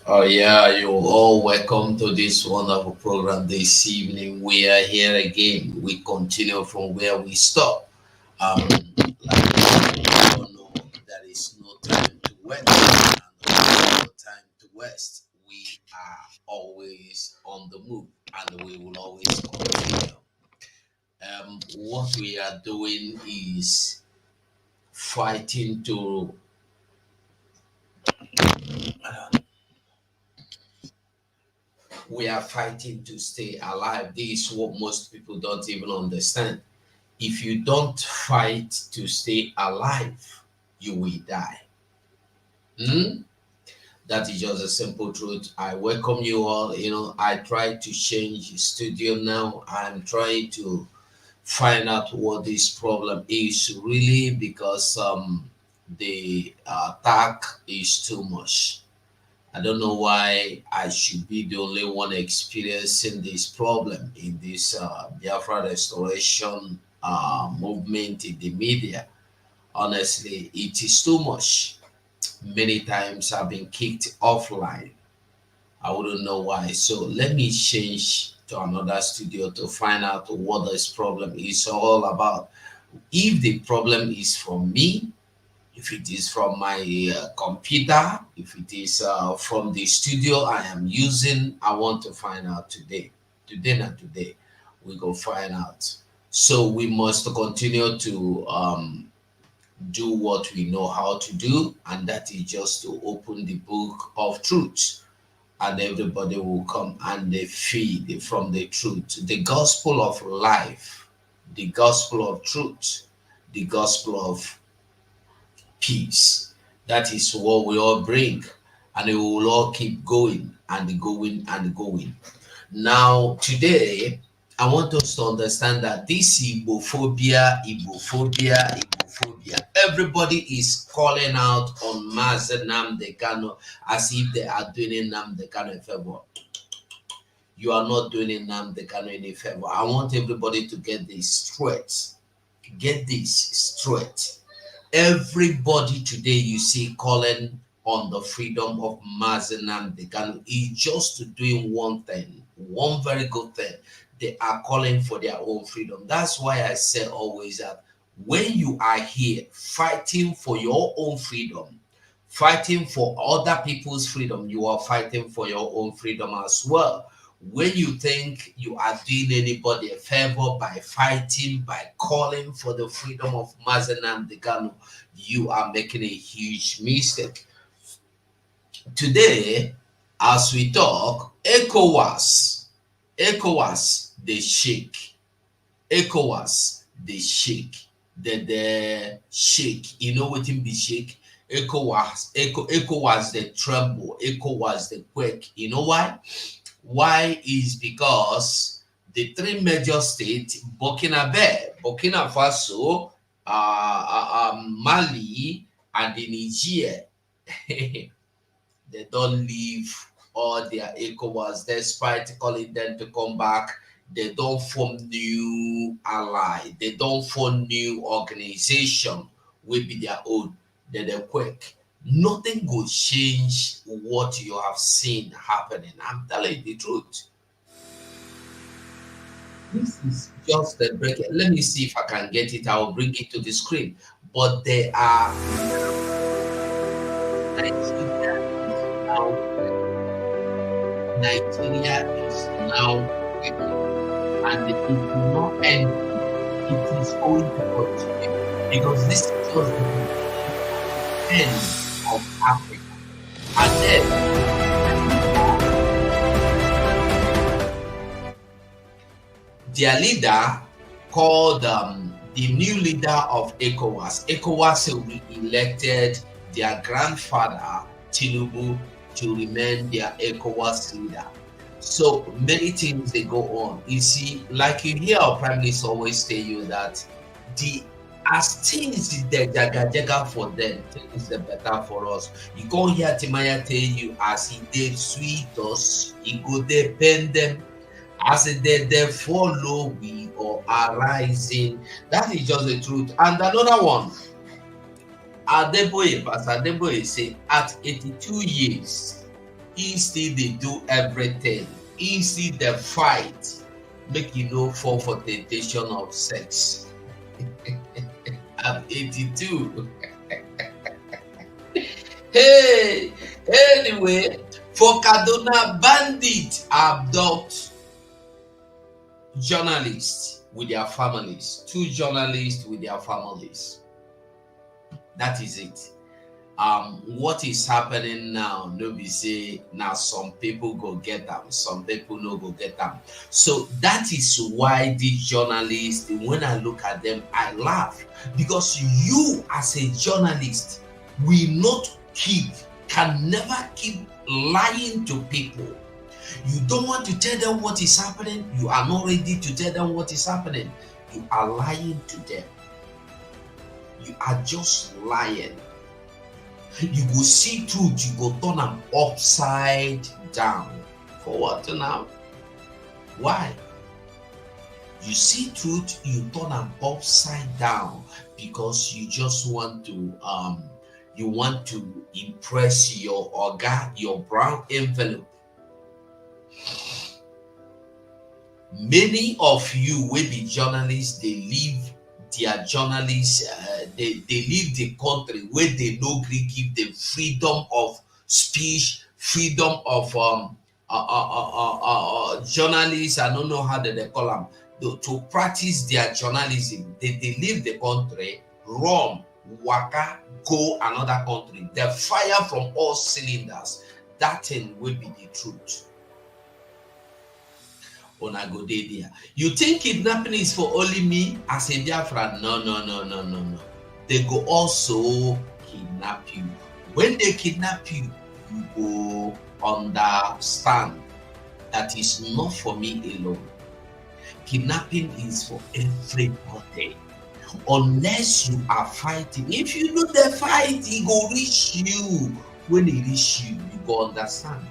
Oh yeah, you're all welcome to this wonderful program this evening. We are here again. We continue from where we stop. Like we all know, there is no time to waste, and no time to waste. We are always on the move, and we will always continue. What we are doing is fighting to we are fighting to stay alive. This is what most people don't even understand. If you don't fight to stay alive, you will die. Hmm? That is just a simple truth. I welcome you all. I try to change studio now. I'm trying to find out what this problem is really because the attack is too much. I don't know why I should be the only one experiencing this problem in this Biafra restoration movement in the media. Honestly, it is too much. Many times I've been kicked offline. I wouldn't know why. So let me change to another studio to find out what this problem is all about. If the problem is from me, if it is from my computer, if it is from the studio I am using, I want to find out today. Today, not today, we go find out. So we must continue to do what we know how to do, and that is just to open the book of truth, and everybody will come and they feed from the truth, the gospel of life, the gospel of truth, the gospel of peace. That is what we all bring, and it will all keep going and going and going. Now, today, I want us to understand that this Igbophobia, everybody is calling out on Mazi Nnamdi Kanu as if they are doing Nnamdi Kanu a favor. You are not doing Nnamdi Kanu any favor. I want everybody to get this straight. Get this straight. Everybody today you see calling on the freedom of Mazi Nnamdi Kanu is just doing one thing, one very good thing. They are calling for their own freedom. That's why I say always that when you are here fighting for your own freedom, fighting for other people's freedom, you are fighting for your own freedom as well. When you think you are doing anybody a favor by fighting, by calling for the freedom of Mazi Nnamdi Kanu, you are making a huge mistake. Today, as we talk, ECOWAS, they shake. ECOWAS, they shake. The shake. You know what in be shake? ECOWAS, they tremble. ECOWAS, they quake. You know why? Why is because the three major states, Burkina Faso, Mali, and the Niger, they don't leave all their ECOWAS despite calling them to come back. They don't form new ally. They don't form new organization will be their own. They quick. Nothing will change what you have seen happening. I'm telling you the truth. This is just the break. Let me see if I can get it. I will bring it to the screen. But there are Nigeria is now Nigeria is now and it will not end. It is going to continue because this is just the end of Africa. And then their leader called the new leader of ECOWAS. ECOWAS will be elected their grandfather, Tinubu, to remain their ECOWAS leader. So many things they go on. You see, like you hear our prime minister always tell you that the as things the jaga for them, things the better for us. You can't hear Timaya tell you as he did sweet us, he go there bend them as they follow we or are rising. That is just the truth. And another one, Pastor Adeboye say at 82 years, Instead, they do everything. Instead, they fight. Make you no fall for temptation of sex. I'm 82. Hey, anyway, for Kaduna, bandits abduct journalists with their families. 2 journalists with their families. That is it. What is happening now? Nobody say now some people go get them, some people no go get them. So that is why these journalists, when I look at them, I laugh, because you as a journalist can never keep lying to people. You don't want to tell them what is happening. You are not ready to tell them what is happening. You are lying to them. You are just lying. You go see truth, you go turn them upside down. For what now? Why? You see truth, you turn them upside down because you just want to impress your oga, your brown envelope. Many of you will be journalists, they leave their journalists, they leave the country where they no gree give them freedom of speech, freedom of journalists. I don't know how they call them, to practice their journalism. They leave the country, run, waka, go another country. They fire from all cylinders. That thing will be the truth. Go there. You think kidnapping is for only me as a Biafran? No. They go also kidnap you. When they kidnap you, you go understand that is not for me alone. Kidnapping is for everybody. Unless you are fighting. If you know the fight, it go reach you. When it reach you, you go understand.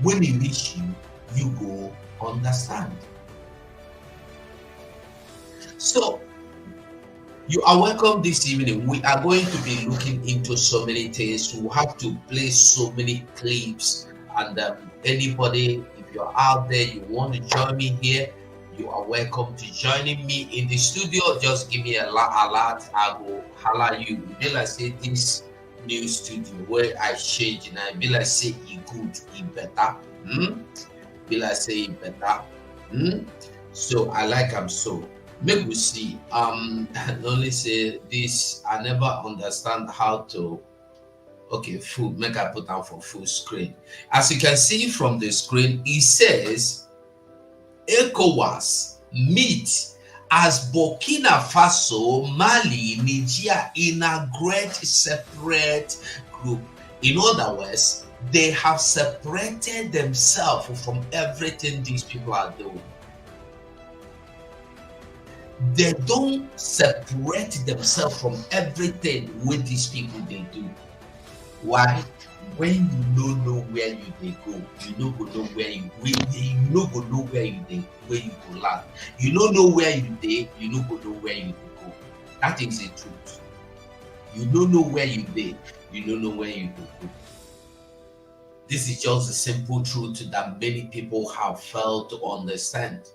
When it reach you, you go understand. So you are welcome this evening. We are going to be looking into so many things. We have to play so many clips, and anybody, if you're out there, you want to join me here, you are welcome to joining me in the studio. Just give me a alert. I will holler you. Be like say this new studio where I change, and I be like say it good, it better. Be like say it better. So I like them. So make we see. Only say this. I never understand how to. Okay, full. Make I put down for full screen. As you can see from the screen, it says ECOWAS meet as Burkina Faso, Mali, Niger integrate separate group. In other words, they have separated themselves from everything these people are doing. They don't separate themselves from everything with these people they do. Why? When you don't know where you they go, you don't go know where you go know where you go land. You don't know where you they, you don't go know where you go. That is the truth. You don't know where you they, you don't know where you go. This is just the simple truth that many people have failed to understand.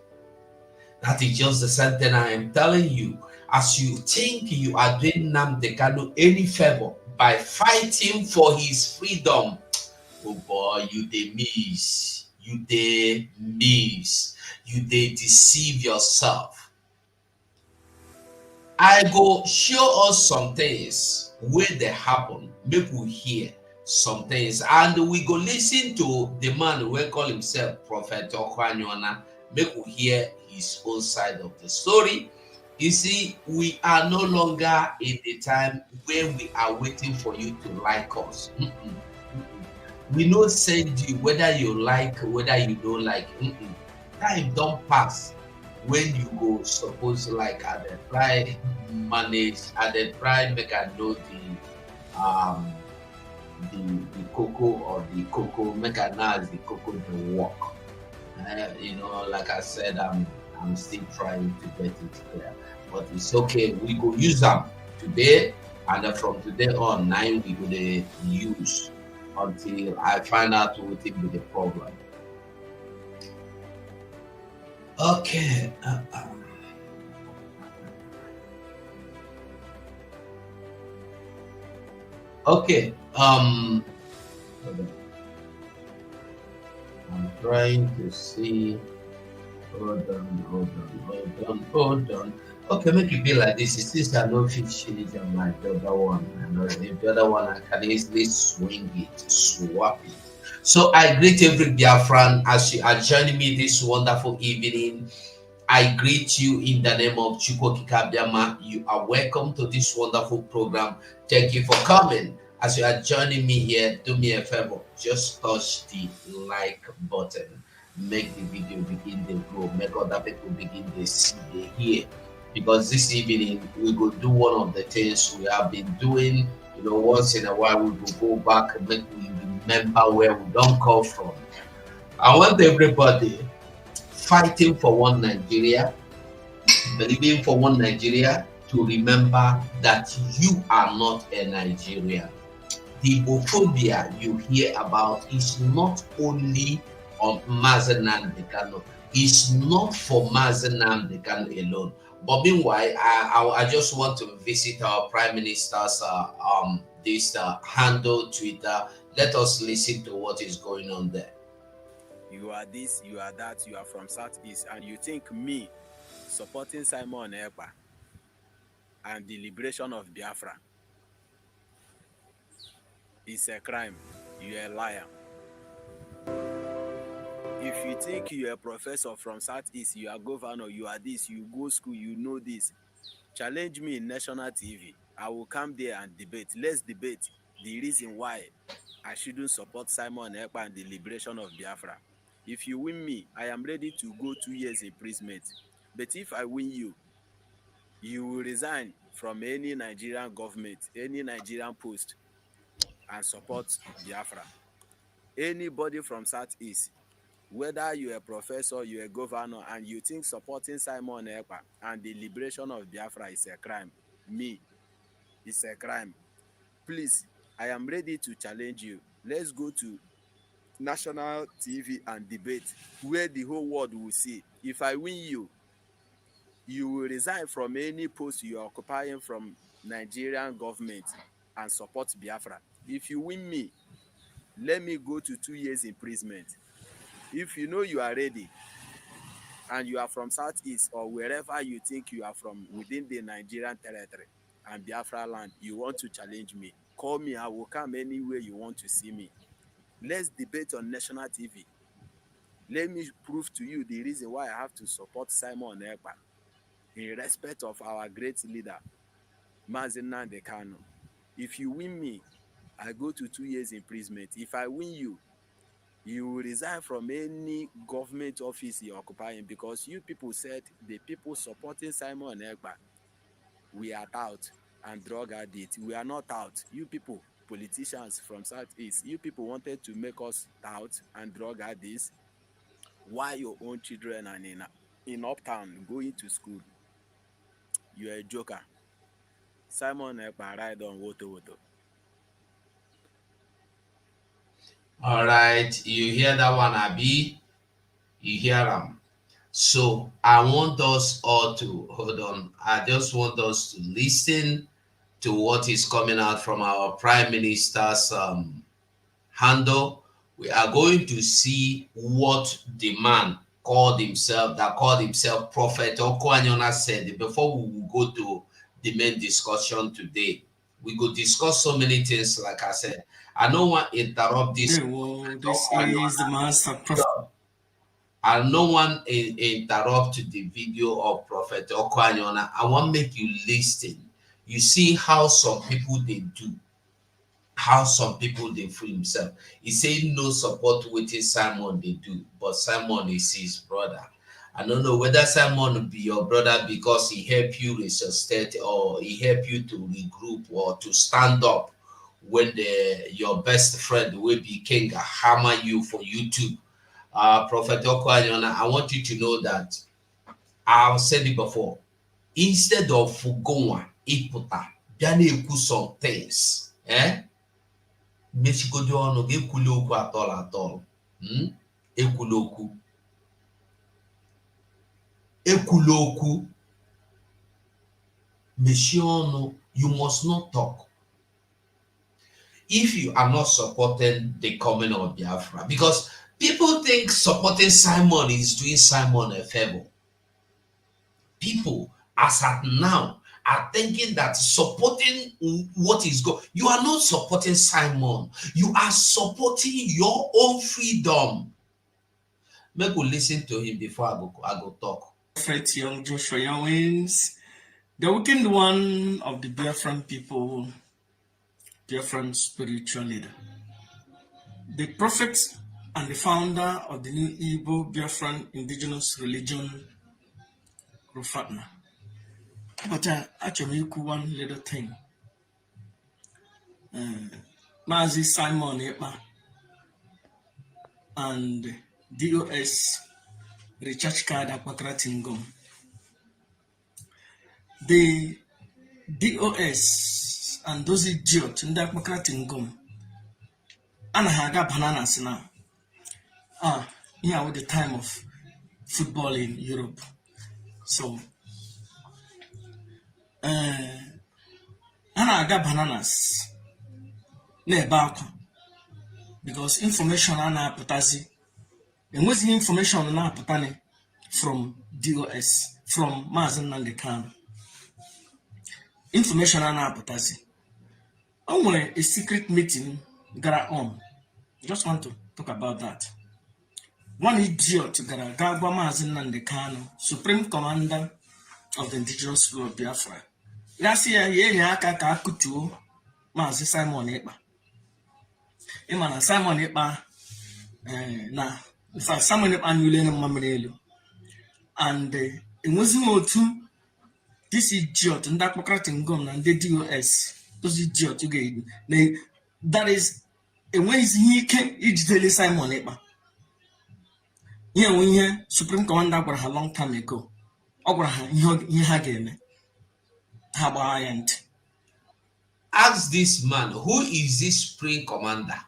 That is just the same thing I am telling you. As you think you are doing Nnamdi Kanu any favor by fighting for his freedom, oh boy, you they miss. You they deceive yourself. I go show us some things where they happen. Make we hear some things, and we go listen to the man who call himself Prophet Okwanyona. Make we hear his own side of the story. You see, we are no longer in the time where we are waiting for you to like us. We don't send you whether you like, whether you don't like. Time don't pass when you go suppose like at the try manage, at the try make I know the cocoa or the cocoa make I know as the cocoa the work. Like I said, I'm still trying to get it clear, but it's okay. We go use them today, and from today on, 9 we go use. until I find out what will be the problem. Okay. Okay. I'm trying to see. Hold on, hold on, hold on, hold on. Okay, make it be like this. Since I know 50 is like the other one, and if the other one I can easily swing it, swap it. So I greet every Biafran as you are joining me this wonderful evening. I greet you in the name of Chukwokika Biama. You are welcome to this wonderful program. Thank you for coming. As you are joining me here, do me a favor. Just touch the like button. Make the video begin to grow. Make other people begin to see, they hear. Because this evening, we will do one of the things we have been doing. Once in a while, we will go back and make we remember where we don't come from. I want everybody fighting for one Nigeria, believing for one Nigeria, to remember that you are not a Nigerian. The Igbophobia you hear about is not only on Mazi Nnamdi Kanu. It's not for Mazi Nnamdi Kanu alone. But meanwhile, I just want to visit our Prime Minister's this handle Twitter. Let us listen to what is going on there. You are this, you are that, you are from Southeast, and you think me supporting Simon Ekpa and the liberation of Biafra is a crime. You are a liar. If you think you are a professor from Southeast, you are governor, you are this, you go school, you know this, challenge me in national TV. I will come there and debate. Let's debate the reason why I shouldn't support Simon Ekpa and the liberation of Biafra. If you win me, I am ready to go 2 years imprisonment. But if I win you, you will resign from any Nigerian government, any Nigerian post, and support Biafra. Anybody from Southeast, whether you're a professor, you're a governor, and you think supporting Simon Ekpa and the liberation of Biafra is a crime, me, it's a crime. Please, I am ready to challenge you. Let's go to national TV and debate where the whole world will see. If I win you, you will resign from any post you are occupying from Nigerian government and support Biafra. If you win me, let me go to 2 years imprisonment. If you know you are ready and you are from Southeast or wherever you think you are from within the Nigerian territory and Biafra land, you want to challenge me, call me. I will come anywhere you want to see me. Let's debate on national TV. Let me prove to you the reason why I have to support Simon Ekpa in respect of our great leader, Mazi Nnamdi Kanu. If you win me, I go to 2 years imprisonment. If I win you, you will resign from any government office you're occupying, because you people said the people supporting Simon Ekpa, we are out and drug addicts. We are not out. You people, politicians from Southeast, you people wanted to make us out and drug addicts. Why your own children are in uptown going to school? You are a joker. Simon Ekpa ride on woto woto. All right, you hear that one, Abi? You hear them? So I want us all to hold on. I just want us to listen to what is coming out from our Prime Minister's handle. We are going to see what the man called himself Prophet Okwanyona said before we will go to the main discussion today. We could discuss so many things, like I said. I don't want to interrupt this. Well, this is the Master Prophet. And no one interrupt the video of Prophet Okwanyona. I want to make you listen. You see how some people they do, how some people they fool himself. He said no support with Simon they do, but Simon is his brother. I don't know whether Simon will be your brother because he helped you resuscitate or he helped you to regroup or to stand up when your best friend will be king hammer you for YouTube. Prophet Okwanyona, I want you to know that I've said it before. Instead of going iputa, some things, mechigodo ọnụ gị, ekwula okwu atọl atọl. Ekwula okwu, ekwula okwu, mechie ọnụ. You must not talk. If you are not supporting the coming of Biafra, because people think supporting Simon is doing Simon a favor. People, as at now, are thinking that supporting what is good. You are not supporting Simon. You are supporting your own freedom. Make we listen to him before I go talk. Prophet Young Joshua Yawins, the weekend one of the Biafran people, Biafran spiritual leader. The prophet and the founder of the new Igbo Biafran indigenous religion, Rufatna. But actually, one little thing. Mazi Simon Epa and DOS recharge card Apakratingum. The DOS and those idiots in the Apakratingum and I got bananas now. With the time of football in Europe. So and I got bananas because information and potassium and what's the information now from DOS from Mazi Nnamdi Kanu. Information and potassium. Only a secret meeting got on. Just want to talk about that. One idiot got Gagwa Mazi Nnamdi Kanu, Supreme Commander of the indigenous people of Biafra. Last year, he had a Kakutu Mazi Simon Epa. Imana Simon Epa, in fact, Simon Epa Nulen Mamarelu. And it wasn't too this idiot and that Pocrating Gum and the DOS, those idiots again. That is a way he can each daily Simon Epa. Yeah, when you Supreme Commander were a long time ago. Abraham, you had him. How about I ain't? Ask this man, who is this Supreme Commander?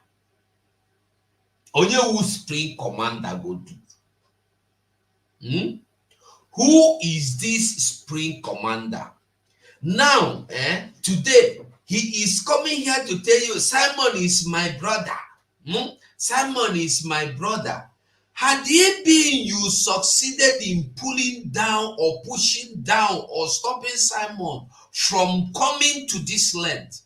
Onye who Supreme Commander go do? Who is this Supreme Commander? Now, today, he is coming here to tell you, Simon is my brother. Simon is my brother. Had it been you succeeded in pulling down or pushing down or stopping Simon from coming to this land,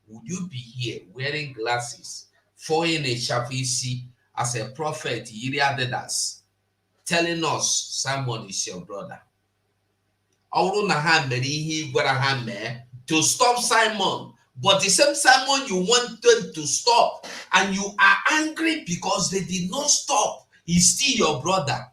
would you be here wearing glasses, following a shafisi as a prophet, Yiriadedas, telling us Simon is your brother? To stop Simon, but the same Simon you wanted to stop, and you are angry because they did not stop. He's still your brother.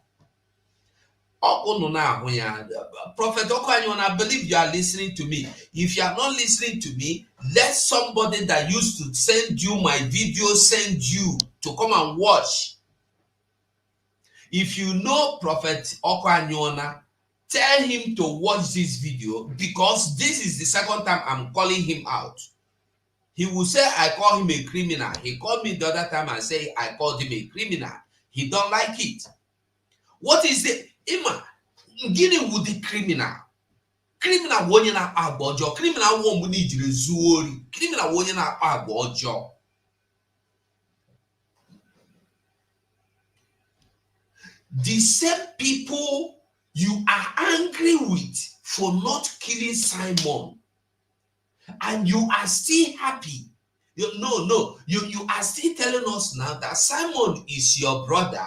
Prophet Okanyon, I believe you are listening to me. If you are not listening to me, let somebody that used to send you my video send you to come and watch. If you know Prophet Okanyona, tell him to watch this video, because this is the second time I'm calling him out. He will say I call him a criminal. He called me the other time and say I called him a criminal. He don't like it. What is the Ima? Dealing with the criminal. Criminal won't na agbojo. Criminal won't need to zuori. Criminal won't na agbojo. The same people you are angry with for not killing Simon, and you are still happy. You are still telling us now that Simon is your brother,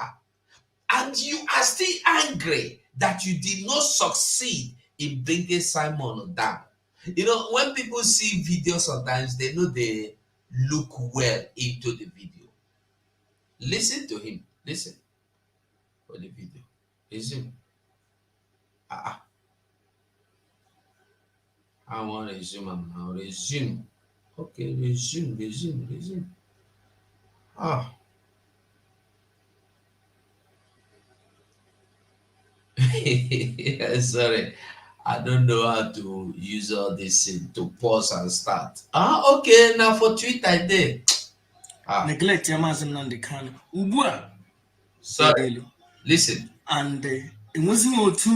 and you are still angry that you did not succeed in bringing Simon down. When people see videos sometimes, they know they look well into the video. Listen to him. Listen for the video. Resume. I want to resume now. Resume. Okay, resume. Sorry, I don't know how to use all this to pause and start. Okay, now for Twitter I did. neglect ya Mazi Nnamdi Kanu ugbu a Sorry. Listen. and enwezighị otu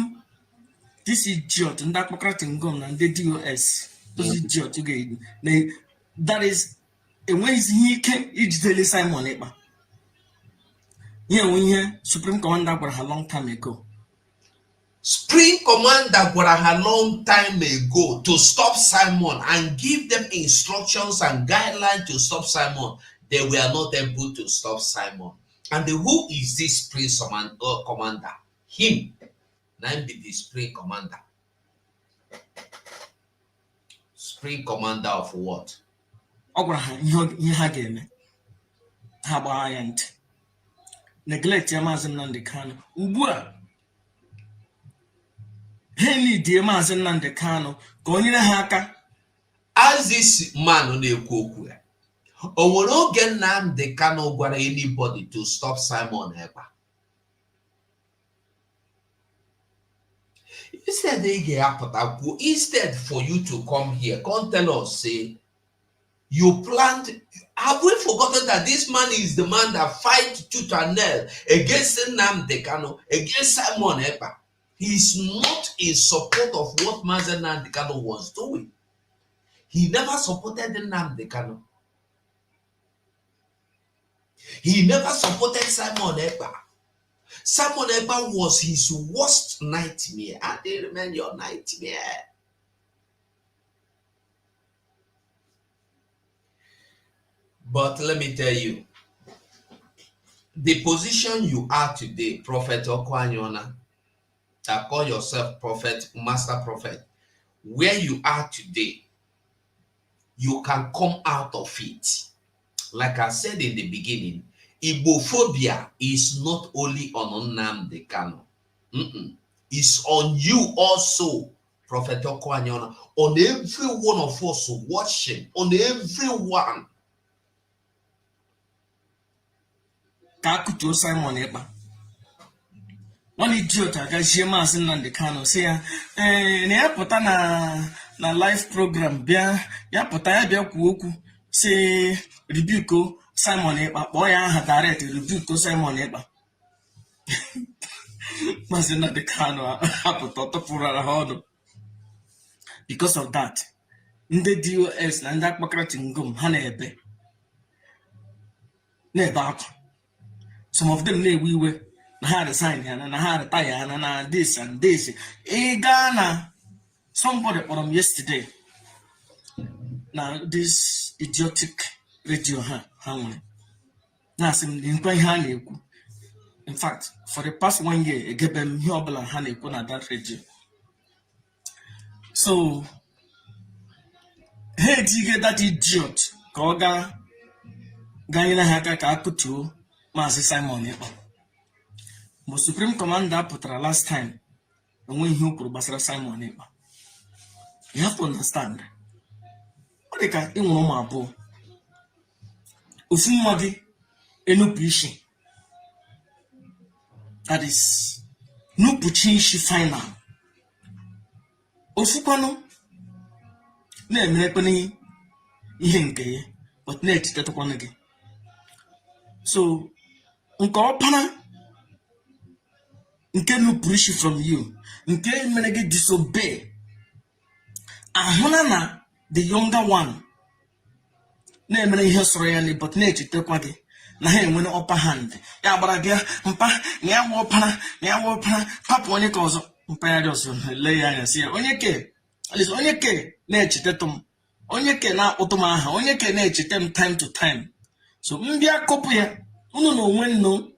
this idiot ndị akpọkọrọtị ngom na ndị DOS those idiot ga-eji that is enweghịzi ike ijidele Simon Ekpa. Ihe nwe ihe Supreme Commander gwara ha long time ago. Supreme Commander gwara ha long time ago to stop Simon and give them instructions and guidelines to stop Simon. They were not able to stop Simon. And who is this Supreme Commander? Him. Now be the Supreme Commander. Supreme Commander of what? Ọ gwara ha ihe ha ga-eme. Ha gbaa ya ntị. Neglect ya Mazi Nnamdi Kanu. Ugbu a ha need Mazi Nnamdi Kanu ka o nyere ha aka. As this man na-ekwu okwu ya, o nwere oge Nnamdi Kanu gwara anybody to stop Simon Ekpa? Instead for you to come here, come tell us, say, you planned. Have we forgotten that this man is the man that fight tooth and nail against Nnamdi Kanu, against Simon Ekpa? He is not in support of what Mazi Nnamdi Kanu was doing. He never supported Nnamdi Kanu. He never supported Simon Ekpa. Simon Ekpa was his worst nightmare. And they remain your nightmare. But let me tell you, the position you are today, Prophet Okwanyona, that call yourself prophet, master prophet, where you are today, you can come out of it. Like I said in the beginning, Igbophobia is not only on Nnamdi Kanu. It's on you also, Prophet Okwanyona, on every one of us watching, on everyone. Ka akutuo Simon Ekpa. One idiot agajie Mazi Nnamdi Kanu say ya na ya pụta na live program bịa ya pụta ya bịa kwuo okwu say rebuke Simon Ekpa, kpọọ ya aha direct rebuke Simon Ekpa. Mazi Nnamdi Kanu apụta tọpụrụ ha ọnụ. Because of that, ndị DOS na ndị akpọkọrọtị ngom ha na-ebe akwa. Some of them na-ewe iwe na ha resign ya na ha retire ya na this and this. Ghana, somebody kpọrọ m yesterday na this idiotic radio ha nwere. Na-asị m nkwa ihe ha na-ekwu. In fact, for the past 1 year, egebe m ihe ọbụla ha na-ekwu na that radio. So, ha ejighị that idiot ka ọ gaa nyere ha aka ka akụtuo Mazi Simon Ekpa. But Supreme Commander pụtara last time enwe ihe o kwuru gbasara Simon Ekpa. You have to understand. Ọ dị ka ị nwere ụmụ abụọ. Ofu nwa gị enupụ isi. That is nupụchi isi final. Ofukwanụ na-emekwana ihe nke ya, but na-echitetakwana gị. So, nke ọpana nke nupụrụ isi from you, nke mere gị disobey, ahụna na the younger one na-emere ihe sọrọ ya ni, but na-echetakwa gị na ha enwere upper hand. Ya gbara gị mpa na ya nwa ọpara papụ onye ka ọzọ mpa ya dị ọzọ lee ya anya si ya onye ke na-echeteta m, onye ke na-akpụtụ m aha, onye ke na-echeta m time to time. So mbịa kọpụ ya, unu na onwe nnu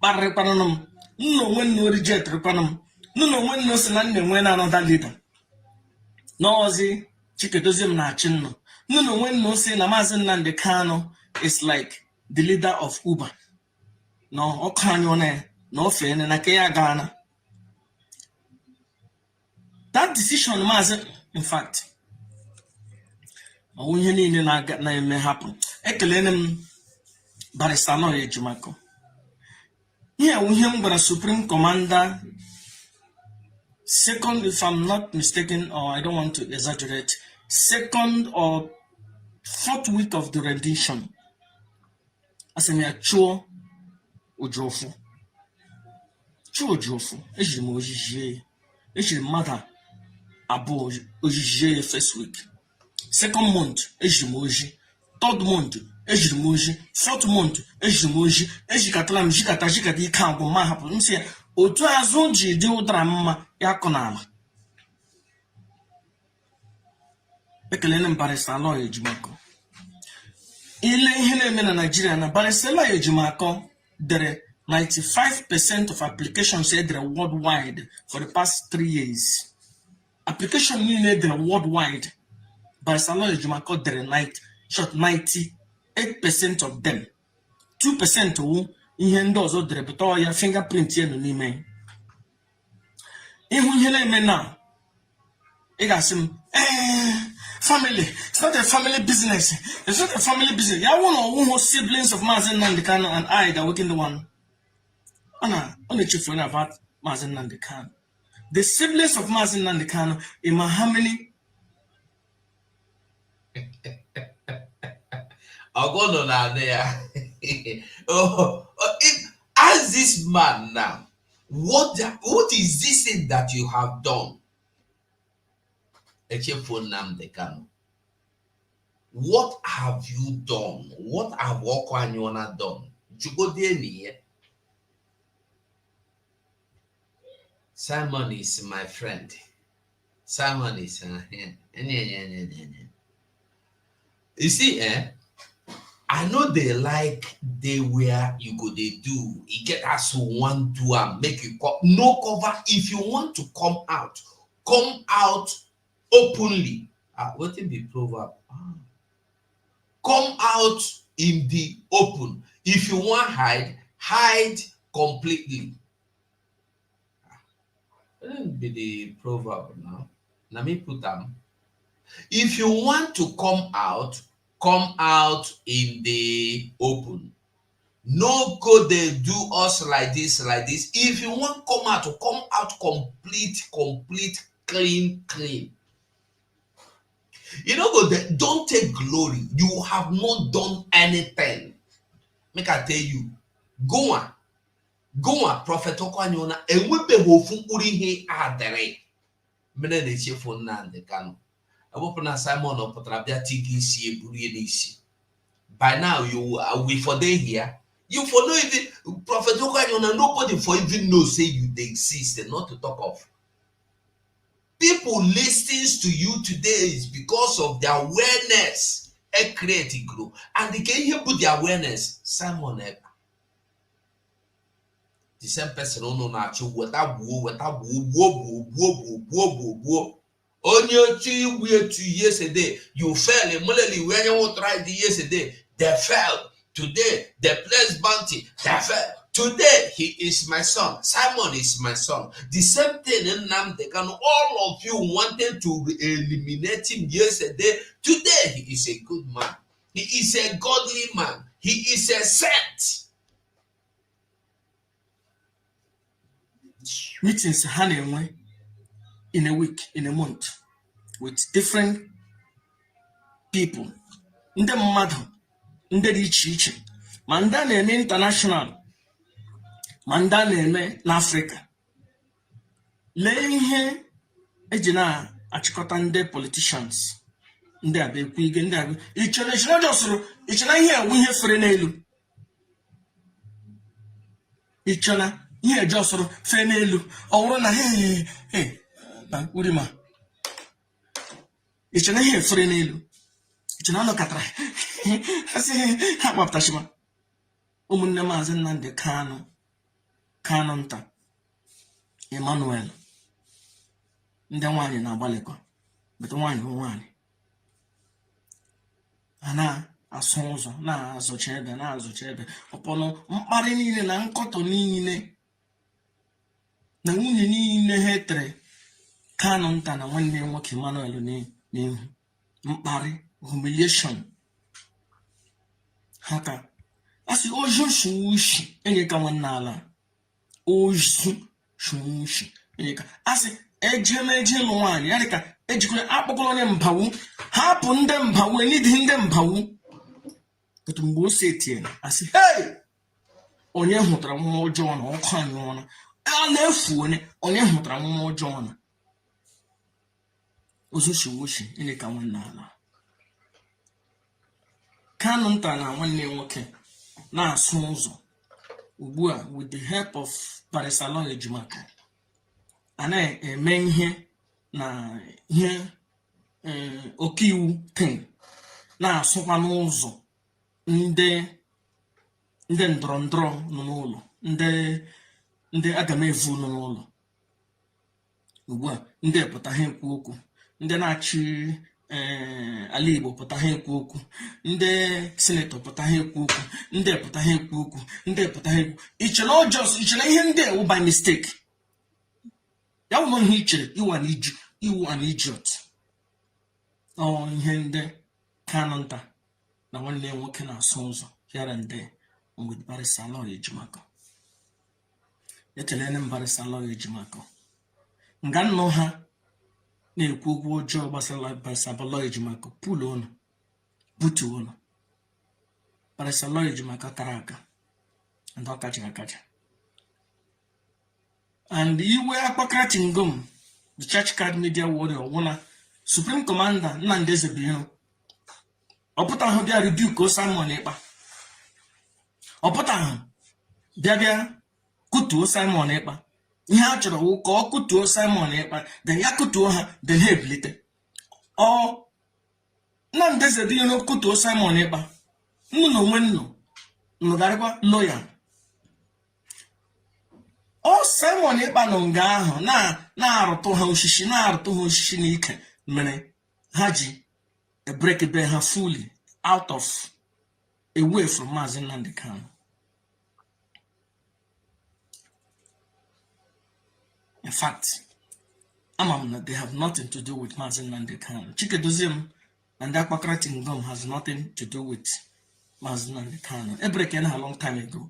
kparịkwanụ m, unu na onwe nnu rijetrịkwanụ m, unu na onwe nnu si na nna enwe na another leader n'ọzi Chikedozie m na-achị nnụ, unu na onwe nnu si na Mazi Nnamdi Kanu is like the leader of Uber. No, ọkụ anyụ na ofe na ke ya Ghana. That decision Mazi, in fact, ihe niile na-eme happen. Ekelene m Barrister Anoye Ejimako. Ihe m gwara Supreme Commander, second, if I'm not mistaken, or I don't want to exaggerate, second or fourth week of the rendition asị m ya chụọ Ojofu ejiri m ojijie ejiri mmadụ abụọ ojijie ya first week, second month ejiri m oji, third month ejiri m oji, fourth month ejiri m oji, ejikatala m jikata ike agwụ ma hapụ nsị ya otu azụ ji dị ụdara mma ya kụ n'ala. Ekelele m barista Aloy Ejimakor. Ile ihe na-eme na Nigeria na barista Aloy Ejimakor dere 95% of applications edere worldwide for the past 3 years. Application niile edere worldwide, barista Aloy Ejimakor dere 98% of them. 2% wu ihe ndị ọzọ dere pụta ya fingerprint ya nọ n'ime. Ịhụ ihe na-eme na ị ga-asị m family, it's not a family business. It's not a family business. Ya wụ na ọwụhụ siblings of Mazi Nnamdi Kanu and I that working the one. Ona chefu na about Mazi Nnamdi Kanu. The siblings of Mazi Nnamdi Kanu, how many? I'll go on there. Ask this man now, what is this thing that you have done? Nnamdi Kanu, what have you done? What have Okwanyona done? Simon is my friend. Simon is you see, I know they like they where you go they do. You get us one do and make you no cover. If you want to come out openly. What in the proverb? Come out in the open. If you want hide completely. Wouldn't be the proverb now. Let me put them. If you want to come out in the open. No go they do us like this. If you want come out complete, clean. You know, don't take glory. You have not done anything. Make I tell you, go on, Prophet Okwanyona, and we be hoping he adere. Mene de chefo Nnamdi Kanu. Abopona Simon or Potrabia TGC Burienisi. By now, we for day here. You for no even Prophet Okwanyona, nobody for even know say you they exist and not to talk of. People listening to you today is because of their awareness. A creative group. And they can hear put the awareness. Simon Eber. The same person on natural without on your 2 years a day. You fell immediately when you tried yesterday. They fell. Today, they placed bounty. They fell. Today, he is my son. Simon is my son. The same thing in Nnamdi Kanu. All of you wanted to eliminate him yesterday. Today, he is a good man. He is a godly man. He is a saint. Meetings happening in a week, in a month, with different people. Ndị mmadụ, ndị dị iche iche, ma ndị na-eme international, ma ndị na-eme n'Africa. Lee ihe eji na-achịkọta ndị politicians, ndị abekwu ige, ndị abekwu. Ichere ihe ewu ihe fere n'elu. Ichere ihe jọsụrụ fee n'elu ọ bụrụ na na urima ichena ihe fere n'elu ichena anọkatara asị ha kpapụtachima ụmụnne Mazi Nnamdi Kanu nta Emmanuel ndị nwaanyị na-agbalịkwa bete nwaanyị ha na-asụ ụzọ na-azụcha ebe ọpọnụ mkparị niile na nkọtọ niile na nwunye niile ha tere Kanu nta na nwanne nwoke Emmanuel n'ihu mkparị humiliation haka asị ozu shushi enye ka nwanne ala ozu shushi enye ka asị ejemeje nwaanyị ya dịka ejikwa akpọkọrọ onye mbawu hapụ ndị mbawu enidi ndị mbawu but mgbe o setie asị hey onye hụtara mmụọ ọjọọ na ọkụ anyụọ na a na-efu onye hụtara mmụọ ọjọọ na ozuchiwochi ịnị ka nwanne ala Kanu nta na nwanne nwoke na-asụ ụzọ ugbu a with the help of Barisalọ Ejimaka a na-eme ihe na ihe ọkaiwu ten na-asụkwa n'ụzọ ndị ndọrọ ndọrọ nọ n'ụlọ ndị agamevu nọ n'ụlọ ugbu a ndị pụta ha ekwu okwu ndị na-achị ala Igbo pụta ha ekwu okwu ndị sinetọ pụta ha ekwu okwu ndị pụta ha ekwu okwu ndị pụta ha ekwu ichere ihe ndị ewu by mistake ya bụ ihe ichere iwu an idiot ọ ihe ndị Kanu nta na nwanne nwoke na-asụ ụzọ here and there with Barisalọ Ejimaka ekelele m Barisalọ Ejimaka nga nnọ ha na-ekwu okwu ọjọọ gbasara Barisalọ Ejimaka pụlụ ụlọ butuo ụlọ Barisalọ Ejimaka kara aka and ọ kacha akacha and iwe akpakara ngom the church card media warrior wụna Supreme Commander Nnamdi Kanu ọpụta ahụ bịa rebuke Simon Ekpa ọpụta ahụ bịa kutuo Simon Ekpa ihe a chọrọ wụ ka ọ kutuo Simon Ekpa then ya kutuo ha then ha ebilite ọ Nnamdi Kanu kutuo Simon Ekpa nnụ na onwe nnụgarịkwa loyal ọ Simon Ekpa nọ nga ahụ na-arụtụ ha osisi n'ike mere ha ji break be ha fully out of away from Mazi Nnamdi Kanu. In fact, they have nothing to do with Mazi Nnamdi Kanu. Chikedozim and that Ngom has nothing to do with Mazi Nnamdi Kanu. A break in a long time ago.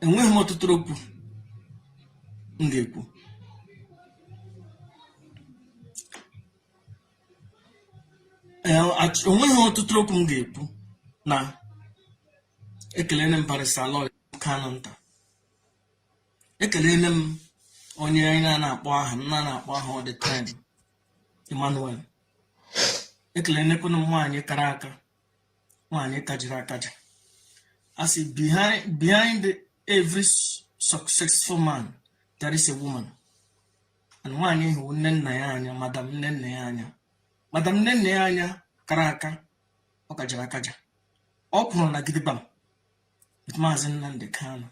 Enweghị m ọtụtụ okwu m ga-ekwu na ekelele m Barisalọ Kanu nta ekelele m onye anyị na-akpọ aha m na-akpọ aha all the time Emmanuel ekelelekwana m nwaanyị kara aka nwaanyị kajiri akaja as behind every successful man there is a woman and nwaanyị hụ nne nna ya anya madam nne nna ya anya kara aka ọ kajiri akaja ọ pụrụ na gidigbam with Mazi Nnamdi Kanu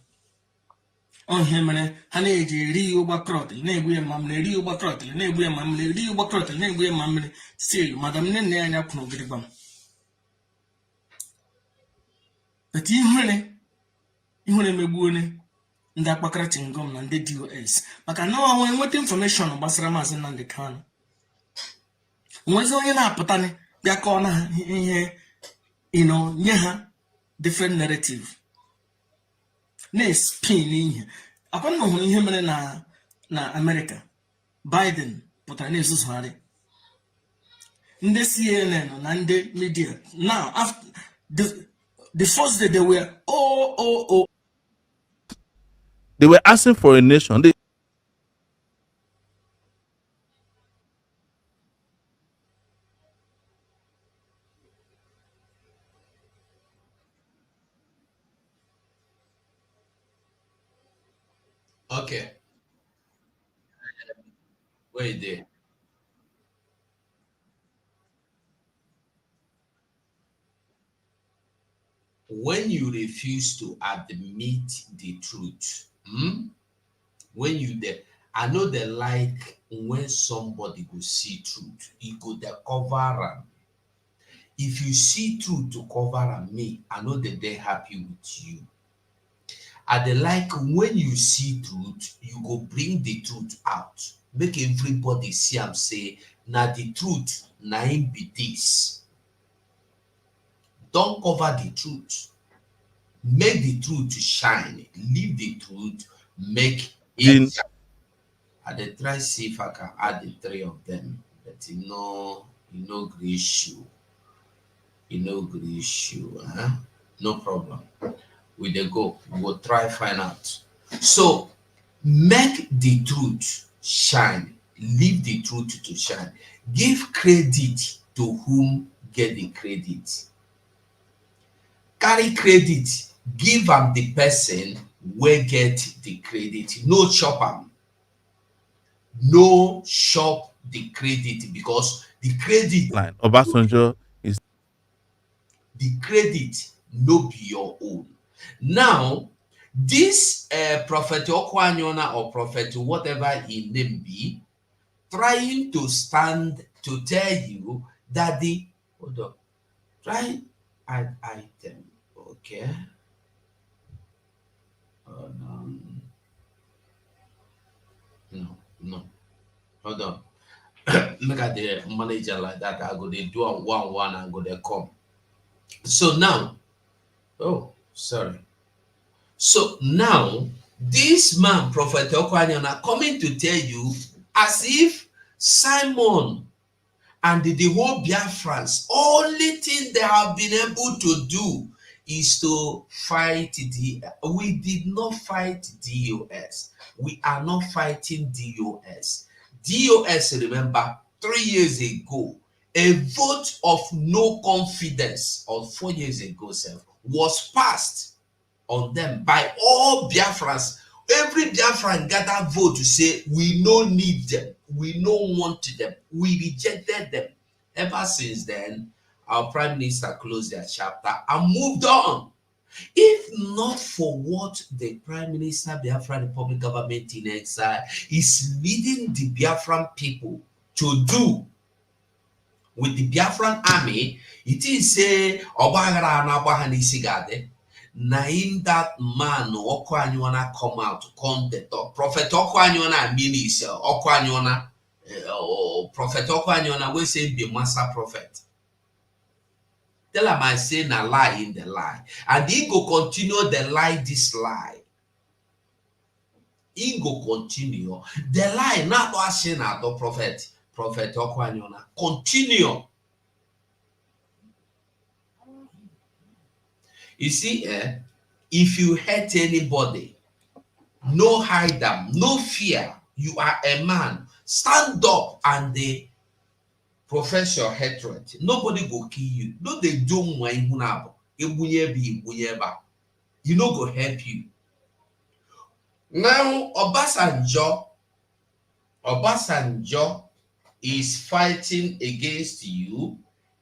ihe mere ha na-eji eri ụgbakọrọtịl na-egbu ya mamịrị eri ụgbakọrọtịl na-egbu ya mamịrị eri ụgbakọrọtịl na-egbu ya mamịrị still madam nne nna ya anya pụrụ gidigbam but ihure megbuone ndị akpakara ngom na ndị DOS maka na onwe nweta information gbasara Mazi Nnamdi Kanu nwezi onye na-apụtani bịa kọọ na ihe nye ha different narrative na-spin ihe akwa na hụrụ ihe mere na America Biden pụtara na-ezuzugharị ndị CNN na ndị media now after the first day they were they were asking for a nation. Okay. Wait there. When you refuse to admit the truth, when you there, I know they like when somebody go see truth, he go the cover am. If you see truth to cover am, me, I know that they're happy with you. I dey like when you see truth, you go bring the truth out. Make everybody see am say, na the truth, na him be this. Don't cover the truth. Make the truth shine. Leave the truth, make it shine. dey try see if I can add the three of them, but gree shoe. Gree shoe. No problem. We dey go. We go try find out. So make the truth shine. Leave the truth to shine. Give credit to whom get the credit. Carry credit, give am the person wey get the credit. No chop am. No chop the credit, because the credit Line. Obasanjo is no be your own. Now, this Prophet Okwanyona or Prophet whatever his name be, trying to stand to tell you that the hold on, try add item. Okay. No, no. Hold on. Make at the manager like that. I go they do a one and go they come. So now, oh, sorry. So now, this man, Prophet Okwanyona, coming to tell you as if Simon and the whole Biafrans, only thing they have been able to do is to fight we did not fight DOS. We are not fighting DOS. DOS, remember, 3 years ago, a vote of no confidence, or 4 years ago, was passed on them by all Biafrans. Every Biafran gathered vote to say, we no need them, we no want them, we rejected them. Ever since then, our Prime Minister closed their chapter and moved on. If not for what the Prime Minister, Biafran Republic government in exile, is leading the Biafran people to do with the Biafran army, it is say, Obaghara and Abahan Isigade. Na him that man Okwanyona come out to come the talk. Prophet Okwanyona mean is Okwanyona, Prophet Okwanyona we say be master prophet. Tell him I say na lie in the lie, and he go continue the lie this lie. He go continue the lie. Not asking at the prophet Okwanyona continue. You see, if you hurt anybody, no hide them, no fear. You are a man. Stand up and they profess your hatred. Nobody go kill you. No, they don't want you know go help you. Now Obasanjo is fighting against you,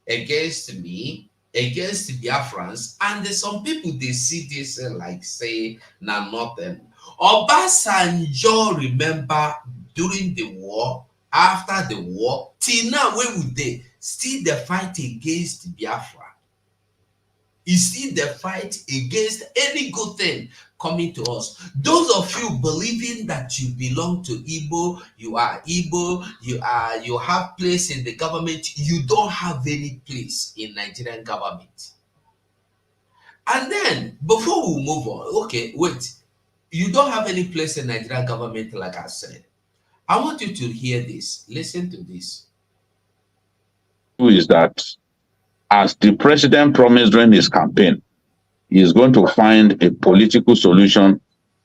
against me, against the Biafrans, and some people they see this like say na nothing. Obasanjo, remember, during the war, after the war, till now where would they still the fight against Biafra? Is still the fight against any good thing coming to us. Those of you believing that you belong to Igbo, you you have place in the government, you don't have any place in Nigerian government. And then before we move on, okay, wait. You don't have any place in Nigerian government, like I said. I want you to hear this. Listen to this. Who is that? As the president promised during his campaign, he is going to find a political solution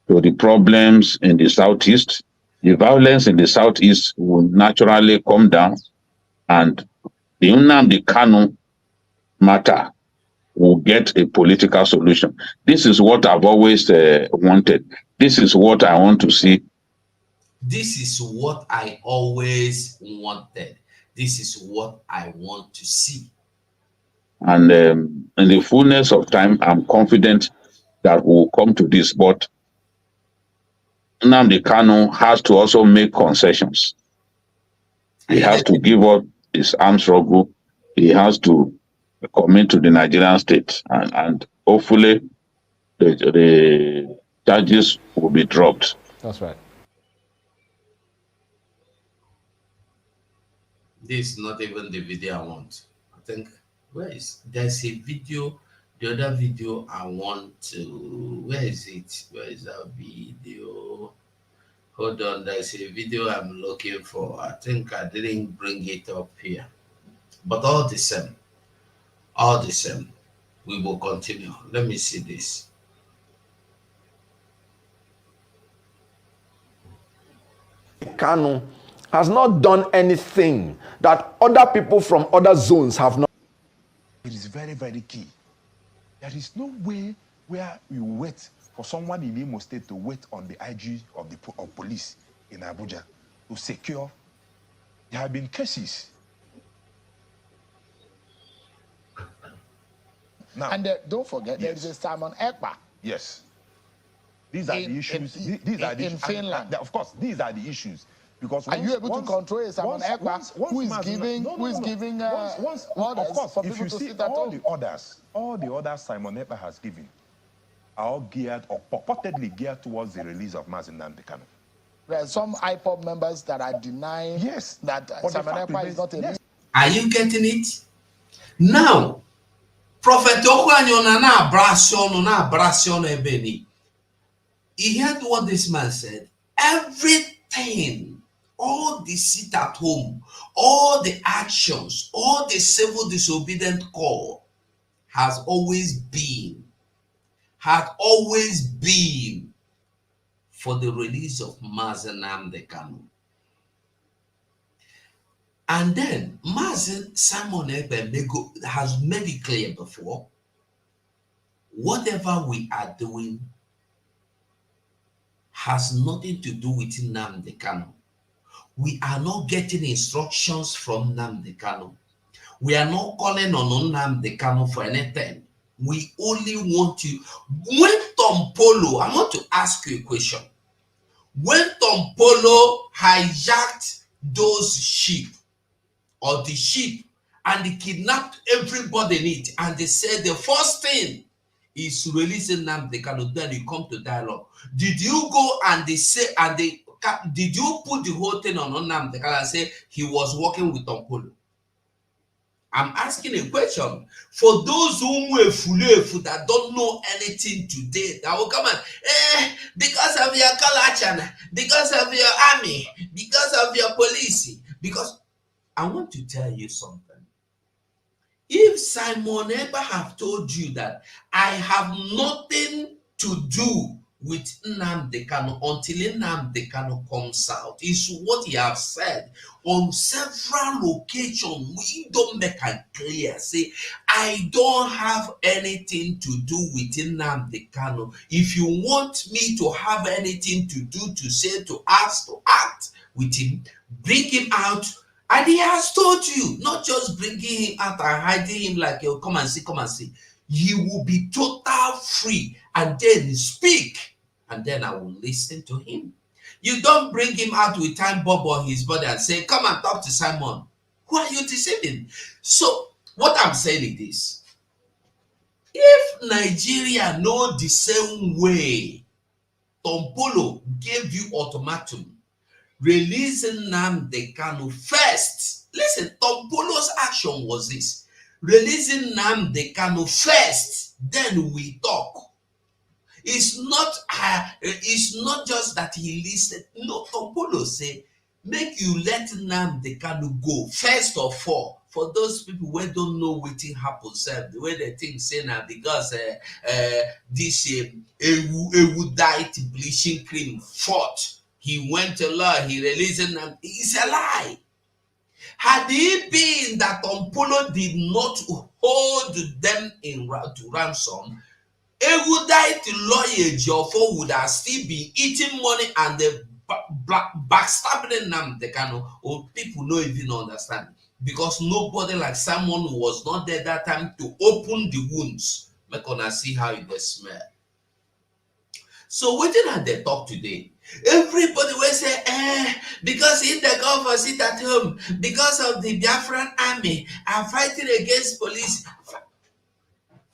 to the problems in the southeast. The violence in the southeast will naturally come down, and the Nnamdi Kanu matter will get a political solution. This is what I've always wanted. This is what I want to see. This is what I always wanted. This is what I want to see. And in the fullness of time, I'm confident that we'll come to this. But Nnamdi Kanu has to also make concessions. He has to give up his armed struggle. He has to commit to the Nigerian state, and hopefully the charges will be dropped. That's right. This is not even the video I want. I think there's a video, the other video I want to, where is it? Where is that video? Hold on, there's a video I'm looking for. I think I didn't bring it up here. But all the same, we will continue. Let me see this. Kanu has not done anything that other people from other zones have not. It is very, very key. There is no way where you wait for someone in Imo State to wait on the IG of the police in Abuja to secure. There have been cases. Now, and don't forget, there is a Simon Ekpa. Yes. These are the issues. These are the in Finland. And of course, these are the issues. Because are you able to control a Simon Ekpa who is giving orders of course, for if people you to see sit at home? all the orders Simon Ekpa has given are all geared or purportedly geared towards the release of Mazi Nnamdi Kanu. There are some IPOB members that are denying that Simon Ekpa is not a leader. Are you getting it? Now, Prophet Okwanyo na abrasion ebeni. He heard what this man said. Everything, all the sit at home, all the actions, all the civil disobedient call had always been for the release of Mazi Nnamdi Kanu. And then Mazi Simon Ekpa has made it clear before, whatever we are doing has nothing to do with Nnamdi Kanu. We are not getting instructions from Nnamdi Kanu. We are not calling on Nnamdi Kanu for anything. We only want to. When Tom Polo, I want to ask you a question. When Tom Polo hijacked those sheep, or the sheep, and they kidnapped everybody in it, and they said the first thing is releasing Nnamdi Kanu, then you come to dialogue. Did you go and they say, did you put the whole thing on Nnamdi Kanu and say he was working with Tom Polo? I'm asking a question for those who that don't know anything today, that will come and, because of your culture, because of your army, because of your police, because I want to tell you something. If Simon Ekpa have told you that I have nothing to do with Nnamdi Kanu until Nnamdi Kanu comes out, is what he has said on several occasions. We don't make it clear. Say, I don't have anything to do with Nnamdi Kanu. If you want me to have anything to do, to say, to ask, to act with him, bring him out. And he has told you, not just bringing him out and hiding him like, oh, come and see. He will be total free, and then speak, and then I will listen to him. You don't bring him out with time bomb on his body and say, come and talk to Simon. Who are you deceiving? So what I'm saying is this. If Nigeria know the same way Tom Polo gave you ultimatum, releasing Nnamdi Kanu first. Listen, Tom Polo's action was this. Releasing Nnamdi Kanu first, then we talk. It's not just that he listed. No, Tom Polo say, make you let Nnamdi Kanu go. First of all, for those people who don't know what happens, the way they think say now because this Ewudite bleaching cream fought. He went to law, he released them. It's a lie. Had it been that Tom Polo did not hold them to ransom, Ewudite lawyer Jofo would have still been eating money and the backstabbing Nnamdi Kanu. Or people don't even understand. Because nobody like someone who was not there that time to open the wounds. Make una see how it smell. So what did they talk today? Everybody will say, because if the government sit at home, because of the Biafran army, are fighting against police,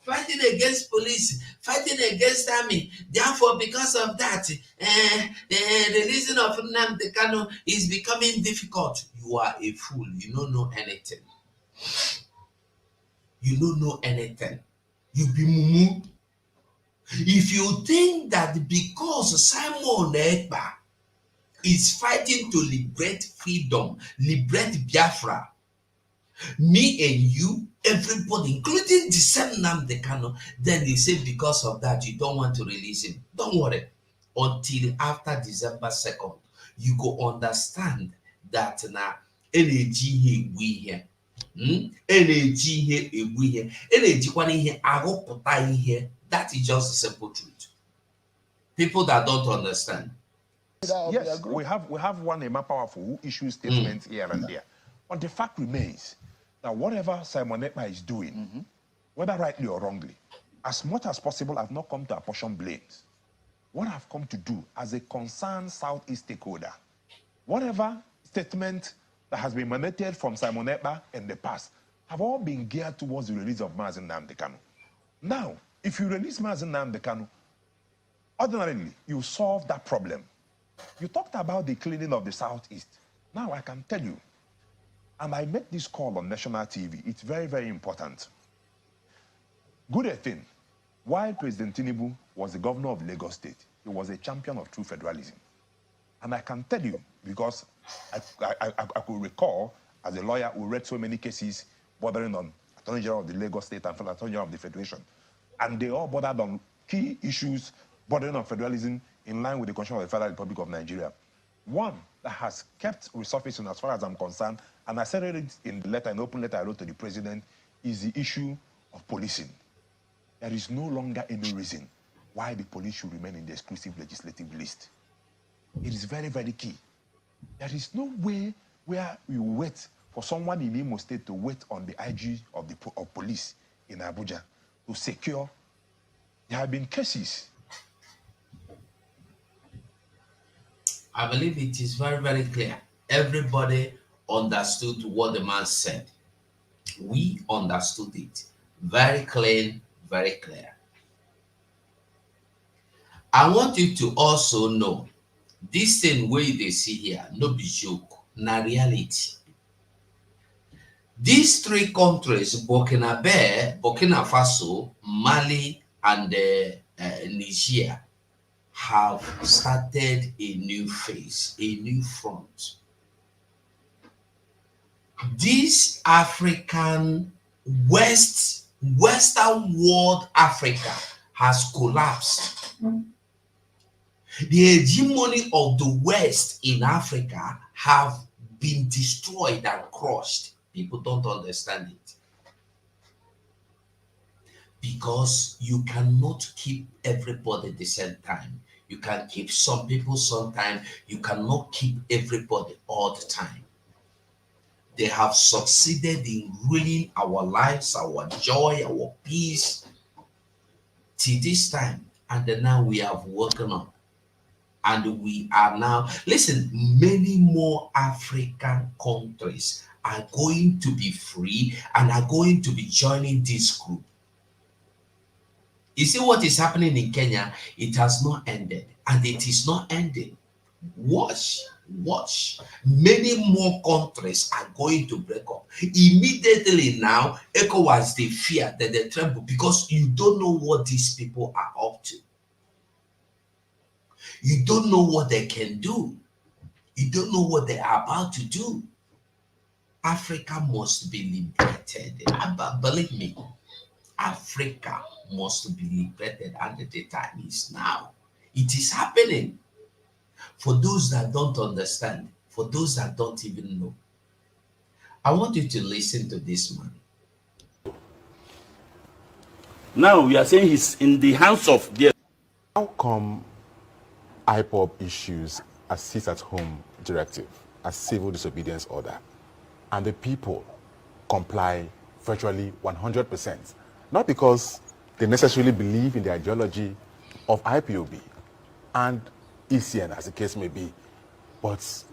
fighting against army. Therefore, because of that, the releasing of Nnamdi Kanu is becoming difficult. You are a fool. You don't know anything. You don't know anything. You be mumu. If you think that because Simon Ekpa is fighting to liberate freedom, liberate Biafra. Me and you, everybody, including dissent Nnamdi Kanu, then they say because of that you don't want to release him. Don't worry. Until after December 2nd, you go understand that na energy here we here. Energy here we here. Energy one here, agopota here. That is just the simple truth. People that don't understand. Yes, we have one Emma Powerful who issues statements here and there. But the fact remains that whatever Simon Ekpa is doing, whether rightly or wrongly, as much as possible, I've not come to apportion blames. What I've come to do as a concerned Southeast stakeholder, whatever statement that has been emanated from Simon Ekpa in the past have all been geared towards the release of Mazi Nnamdi Kanu. Now, if you release Mazi Nnamdi Kanu, ordinarily, you solve that problem. You talked about the cleaning of the Southeast. Now I can tell you, and I make this call on national TV, it's very, very important. Good thing, while President Tinubu was the governor of Lagos State, he was a champion of true federalism. And I can tell you, because I could recall, as a lawyer who read so many cases bordering on Attorney General of the Lagos State and Attorney General of the Federation, and they all bordered on key issues bordering on federalism in line with the Constitution of the Federal Republic of Nigeria. One that has kept resurfacing as far as I'm concerned, and I said it in the letter, an open letter I wrote to the president, is the issue of policing. There is no longer any reason why the police should remain in the exclusive legislative list. It is very, very key. There is no way where you wait for someone in Imo State to wait on the IG of police in Abuja to secure. There have been cases. I believe it is very, very clear. Everybody understood what the man said. We understood it. Very clean, very clear. I want you to also know this thing where they see here, no be joke, na reality. These three countries, Burkina Faso, Mali, and Niger, have started a new phase, a new front. This African Western world Africa has collapsed. The hegemony of the West in Africa have been destroyed and crushed. People don't understand it. Because you cannot keep everybody the same time. You can keep some people sometime. You cannot keep everybody all the time. They have succeeded in ruining our lives, our joy, our peace till this time. And then now we have woken up. And we are now, listen, many more African countries are going to be free and are going to be joining this group. You see what is happening in Kenya? It has not ended, and it is not ending. Watch. Many more countries are going to break up. Immediately now, ECOWAS, they fear, that they tremble, because you don't know what these people are up to. You don't know what they can do. You don't know what they are about to do. Africa must be liberated. Believe me, Africa must be liberated, and the time is now. It is happening. For those that don't understand, for those that don't even know, I want you to listen to this man. Now we are saying he's in the hands of the. How come IPOB issues a sit-at-home directive, a civil disobedience order, and the people comply virtually 100%? Not because they necessarily believe in the ideology of IPOB and ECN, as the case may be, but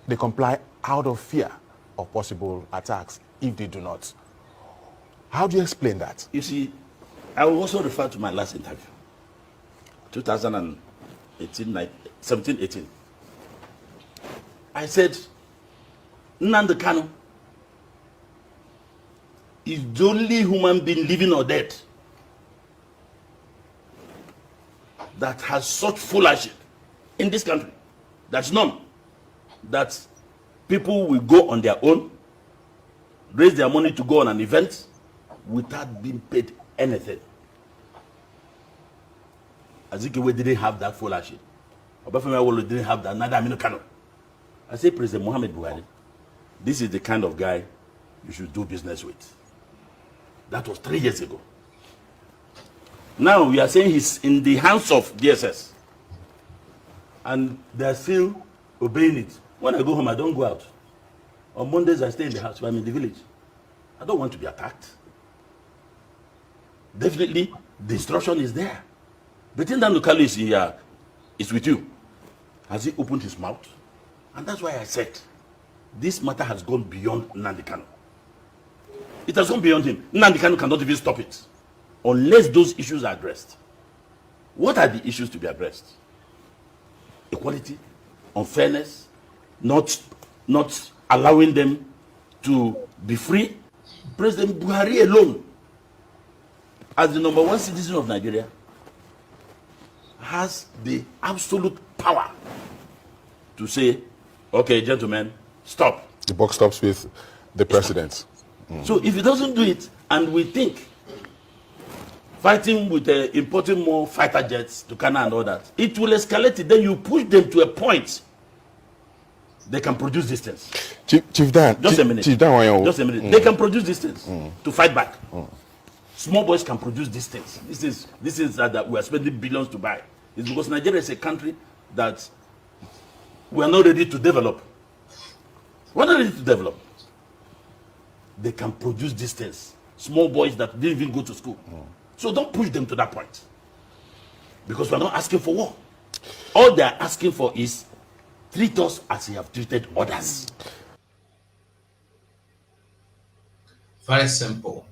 they comply out of fear of possible attacks if they do not. How do you explain that? You see, I will also refer to my last interview, 2018, 17, 18. I said, Nnamdi Kanu is the only human being, living or dead, that has such fooliship in this country. That's none. That people will go on their own, raise their money to go on an event without being paid anything. Azikiwe didn't have that scholarship. Obasanjo didn't have that, neither Aminu Kano. I say, President Muhammad Buhari, this is the kind of guy you should do business with. That was 3 years ago. Now we are saying he's in the hands of DSS. And they're still obeying it. When I go home, I don't go out. On Mondays, I stay in the house when I'm in the village. I don't want to be attacked. Definitely, the instruction is there. But in that locality is with you. Has he opened his mouth? And that's why I said, this matter has gone beyond Nnamdi Kanu. It has gone beyond him. Nnamdi Kanu cannot even stop it unless those issues are addressed. What are the issues to be addressed? Equality, unfairness, not allowing them to be free. President Buhari alone, as the #1 citizen of Nigeria, has the absolute power to say, okay, gentlemen, stop. The buck stops with the president. So if he doesn't do it, and we think fighting with importing more fighter jets to Ghana and all that, it will escalate it. Then you push them to a point they can produce distance. Chief Dan, just a minute. Chief Dan, just a minute. They can produce distance to fight back. Small boys can produce distance. This is that we are spending billions to buy. It's because Nigeria is a country that we are not ready to develop. We're not ready to develop. They can produce distance. Small boys that didn't even go to school. So don't push them to that point. Because we're not asking for war. All they're asking for is treat us as you have treated others. Very simple.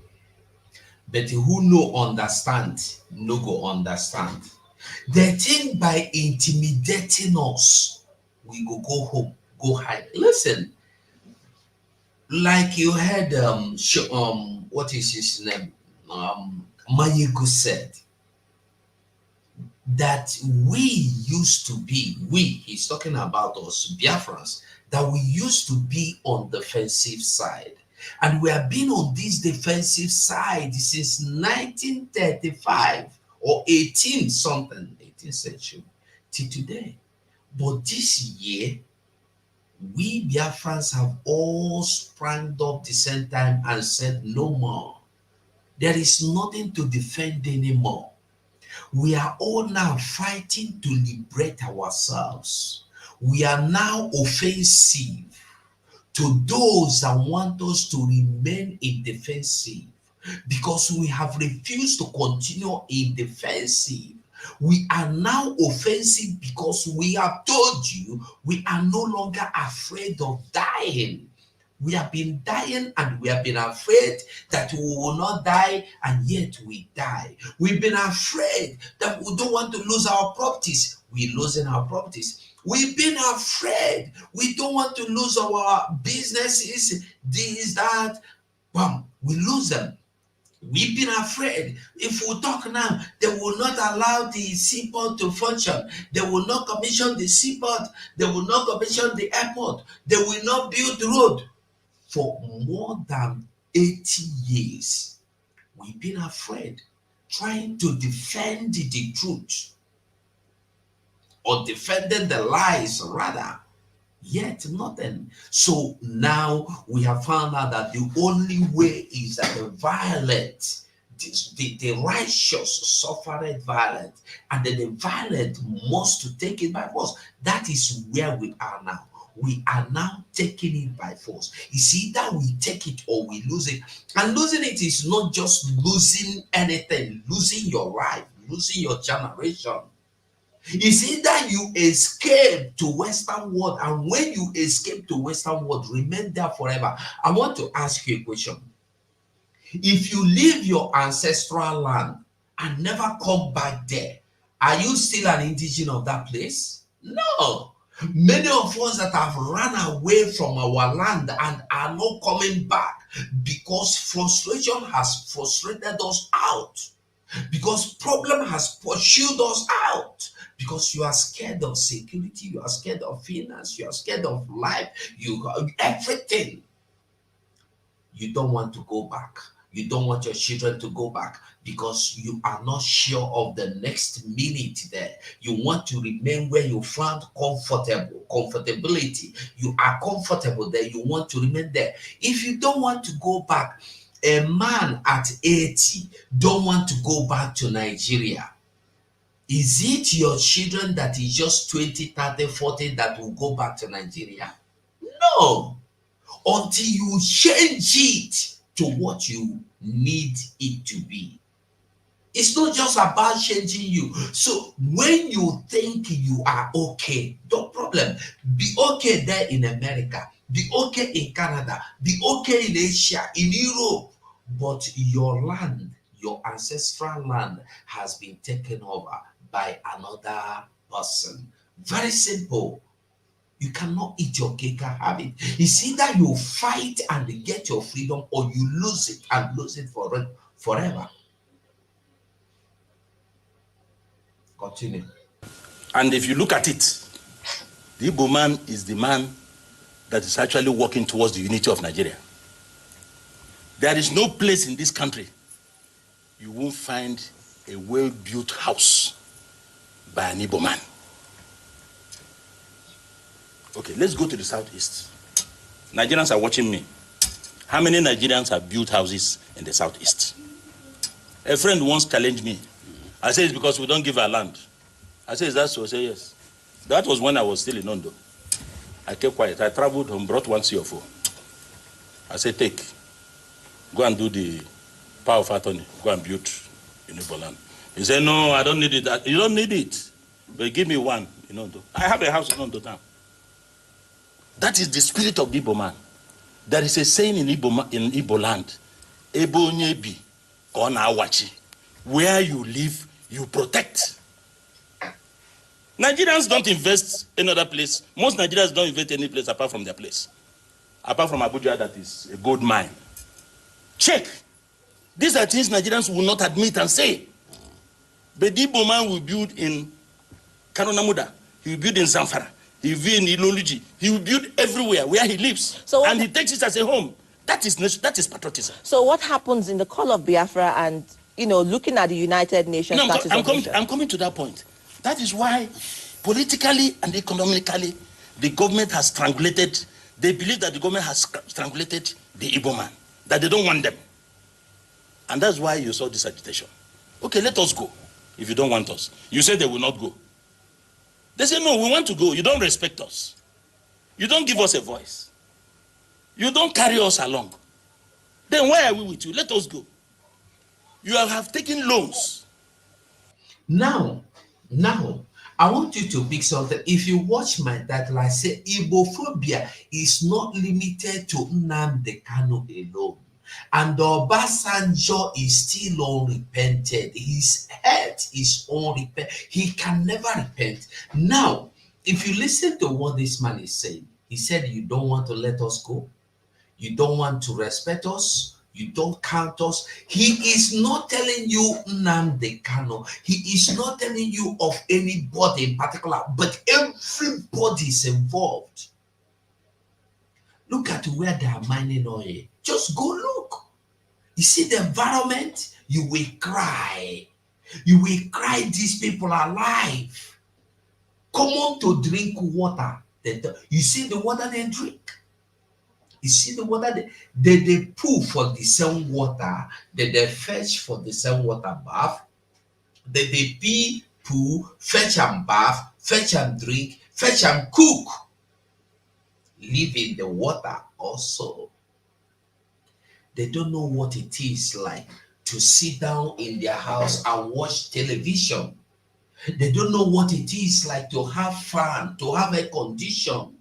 But who no understand, no go understand. The thing by intimidating us, we go home, go hide. Listen, like you heard what is his name? Mayego said that we used to be, he's talking about us, Biafrans, that we used to be on the defensive side. And we have been on this defensive side since 1935 or 18th century till today. But this year, we Biafrans have all sprang up the same time and said no more. There is nothing to defend anymore. We are all now fighting to liberate ourselves. We are now offensive to those that want us to remain in defensive because we have refused to continue in defensive. We are now offensive because we have told you we are no longer afraid of dying. We have been dying and we have been afraid that we will not die, and yet we die. We've been afraid that we don't want to lose our properties. We're losing our properties. We've been afraid. We don't want to lose our businesses, this, that. Bam, we lose them. We've been afraid. If we talk now, they will not allow the seaport to function. They will not commission the seaport. They will not commission the airport. They will not build the road. For more than 80 years, we've been afraid, trying to defend the truth, or defending the lies rather, yet nothing. So now we have found out that the only way is that the violent, the righteous suffered violence, and then the violent must to take it by force. That is where we are now. We are now taking it by force. It's either we take it or we lose it. And losing it is not just losing anything, losing your life, losing your generation. It's either you escape to Western world, and when you escape to Western world, remain there forever. I want to ask you a question. If you leave your ancestral land and never come back there, are you still an indigenous of that place? No. Many of us that have run away from our land and are not coming back because frustration has frustrated us out, because problem has pursued us out, because you are scared of security, you are scared of finance, you are scared of life, everything. You don't want to go back. You don't want your children to go back because you are not sure of the next minute there. You want to remain where you found comfortability. You are comfortable there. You want to remain there. If you don't want to go back, a man at 80 don't want to go back to Nigeria. Is it your children that is just 20, 30, 40 that will go back to Nigeria? No. Until you change it to what you need it to be. It's not just about changing you. So when you think you are okay, no problem. Be okay there in America. Be okay in Canada. Be okay in Asia, in Europe. But your land, your ancestral land has been taken over by another person. Very simple. You cannot eat your cake and have it. It's either you fight and get your freedom or you lose it and lose it forever. Continue. And if you look at it, the Igbo man is the man that is actually working towards the unity of Nigeria. There is no place in this country you won't find a well-built house by an Igbo man. Okay, let's go to the southeast. Nigerians are watching me. How many Nigerians have built houses in the southeast? A friend once challenged me. I said it's because we don't give our land. I said, is that so? I said, yes. That was when I was still in Ondo. I kept quiet. I traveled home, brought one CFO. I said, take. Go and do the power of attorney. Go and build in Igbo land. He said, no, I don't need it. You don't need it. But give me one in Ondo. I have a house in Ondo town. That is the spirit of the Igbo man. There is a saying in Igbo land, Ebo Nyebi, Kona Awachi. Where you live, you protect. Nigerians don't invest in other place. Most Nigerians don't invest any place apart from their place. Apart from Abuja, that is a gold mine. Check. These are things Nigerians will not admit and say. But the Igbo man will build in Karonamuda. He will build in Zamfara. He will build in Iloluji. He will build everywhere where he lives. So and he takes it as a home. That is patriotism. So what happens in the call of Biafra and, looking at the United Nations status of nation? I'm coming to that point. That is why politically and economically, the government has strangulated. They believe that the government has strangulated the Igbo man, that they don't want them. And that's why you saw this agitation. Okay, let us go. If you don't want us. You say they will not go. They say, no, we want to go. You don't respect us. You don't give us a voice. You don't carry us along. Then why are we with you? Let us go. You have taken loans. Now, I want you to pick something. If you watch my title, I say Igbophobia is not limited to Nnamdi Kanu alone. And Obasanjo is still unrepented. His head is unrepented. He can never repent. Now, if you listen to what this man is saying, he said, you don't want to let us go. You don't want to respect us. You don't count us. He is not telling you Nnamdi Kanu. He is not telling you of anybody in particular, but everybody is involved. Look at where they are mining oil. Just go look. You see the environment, you will cry. You will cry, these people are alive. Come on to drink water. You see the water they drink. You see the water they pull for the same water, they fetch for the same water bath, they pee, poo, fetch and bath, fetch and drink, fetch and cook. Live in the water also. They don't know what it is like to sit down in their house and watch television. They don't know what it is like to have fun, to have air condition.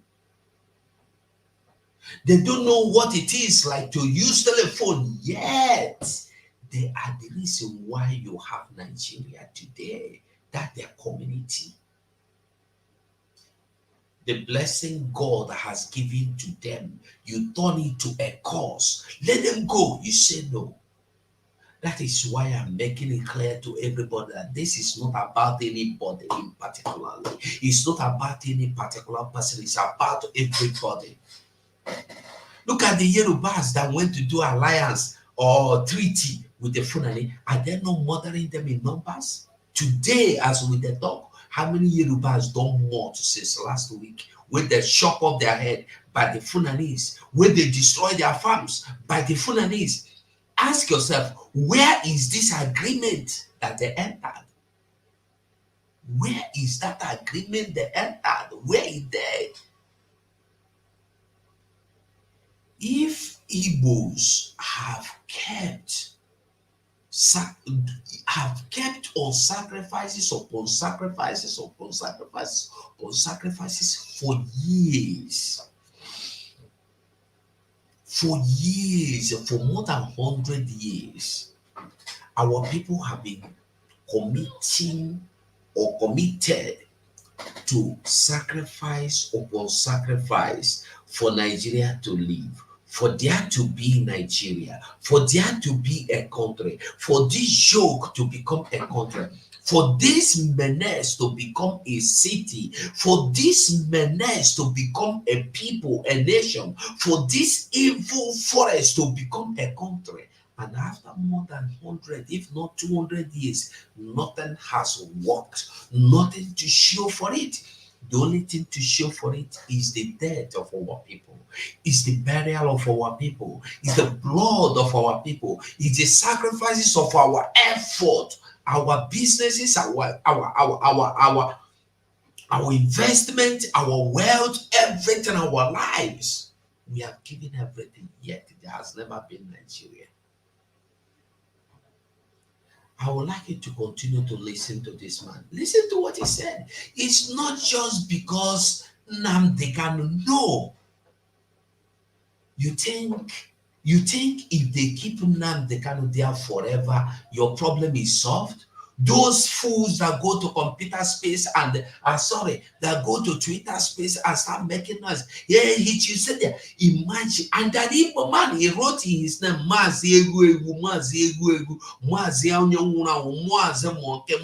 They don't know what it is like to use telephone, yet they are the reason why you have Nigeria today. That their community. The blessing God has given to them, you turn it to a curse. Let them go. You say no. That is why I'm making it clear to everybody that this is not about anybody in particular. It's not about any particular person. It's about everybody. Look at the Yorubas that went to do alliance or treaty with the Fulani. Are they not murdering them in numbers? Today, as we talk, how many Yorubas don't mourn since last week when they chop off their head by the Fulanese, when they destroy their farms by the Fulanese? Ask yourself, where is this agreement that they entered? Where is that agreement they entered? Where is it? If Igbos have kept on sacrifices upon sacrifices upon sacrifices upon sacrifices for years, for more than 100 years, our people have been committing or committed to sacrifice upon sacrifice for Nigeria to live, for there to be Nigeria, for there to be a country, for this yoke to become a country, for this menace to become a city, for this menace to become a people, a nation, for this evil forest to become a country. And after more than 100, if not 200 years, nothing has worked, nothing to show for it. The only thing to show for it is the death of our people, is the burial of our people, is the blood of our people, is the sacrifices of our effort, our businesses, our investment, our wealth, everything, our lives. We have given everything, yet there has never been Nigeria. I would like you to continue to listen to this man. Listen to what he said. It's not just because Nnamdi Kanu. No. You think if they keep Nnamdi Kanu there forever, your problem is solved? Those fools that go to computer space and that go to Twitter space and start making noise. Yeah, you said there. Imagine, and that Igbo man, he wrote in his name, Mazi Nnamdi,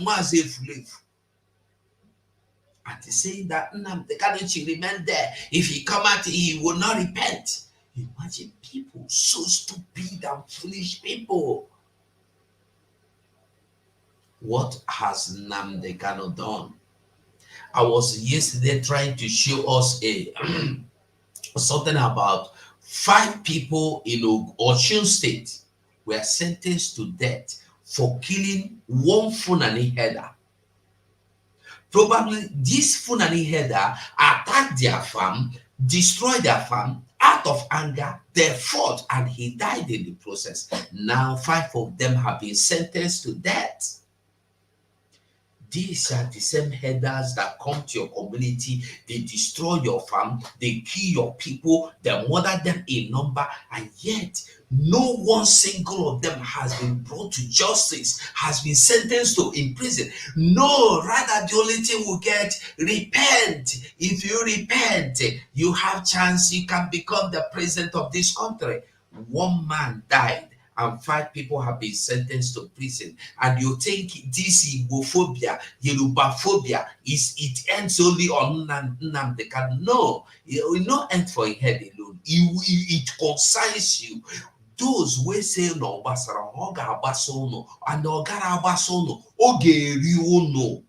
Mazi Fulefu. And he's saying that Nnamdi Kanu should remain there. If he come out, he will not repent. Imagine people, so stupid and foolish people. What has Nnamdi Kanu done? I was yesterday trying to show us something about 5 people in Osun State were sentenced to death for killing one Fulani herder. Probably this Fulani herder attacked their farm, destroyed their farm. Out of anger, they fought and he died in the process. Now 5 of them have been sentenced to death. These are the same herders that come to your community, they destroy your farm, they kill your people, they murder them in number, and yet no one single of them has been brought to justice, has been sentenced to in prison. No, rather the only thing we get, repent. If you repent, you have chance, you can become the president of this country. One man died and 5 people have been sentenced to prison. And you think this Igbophobia, Yorubaphobia, it ends only on Nnamdi Kanu? No, it will not end for a head alone. It concerns you. Those wey say no gbasara ọ ga-agbasa unu and ọ gara agbasa unu ọ ga-eri unu.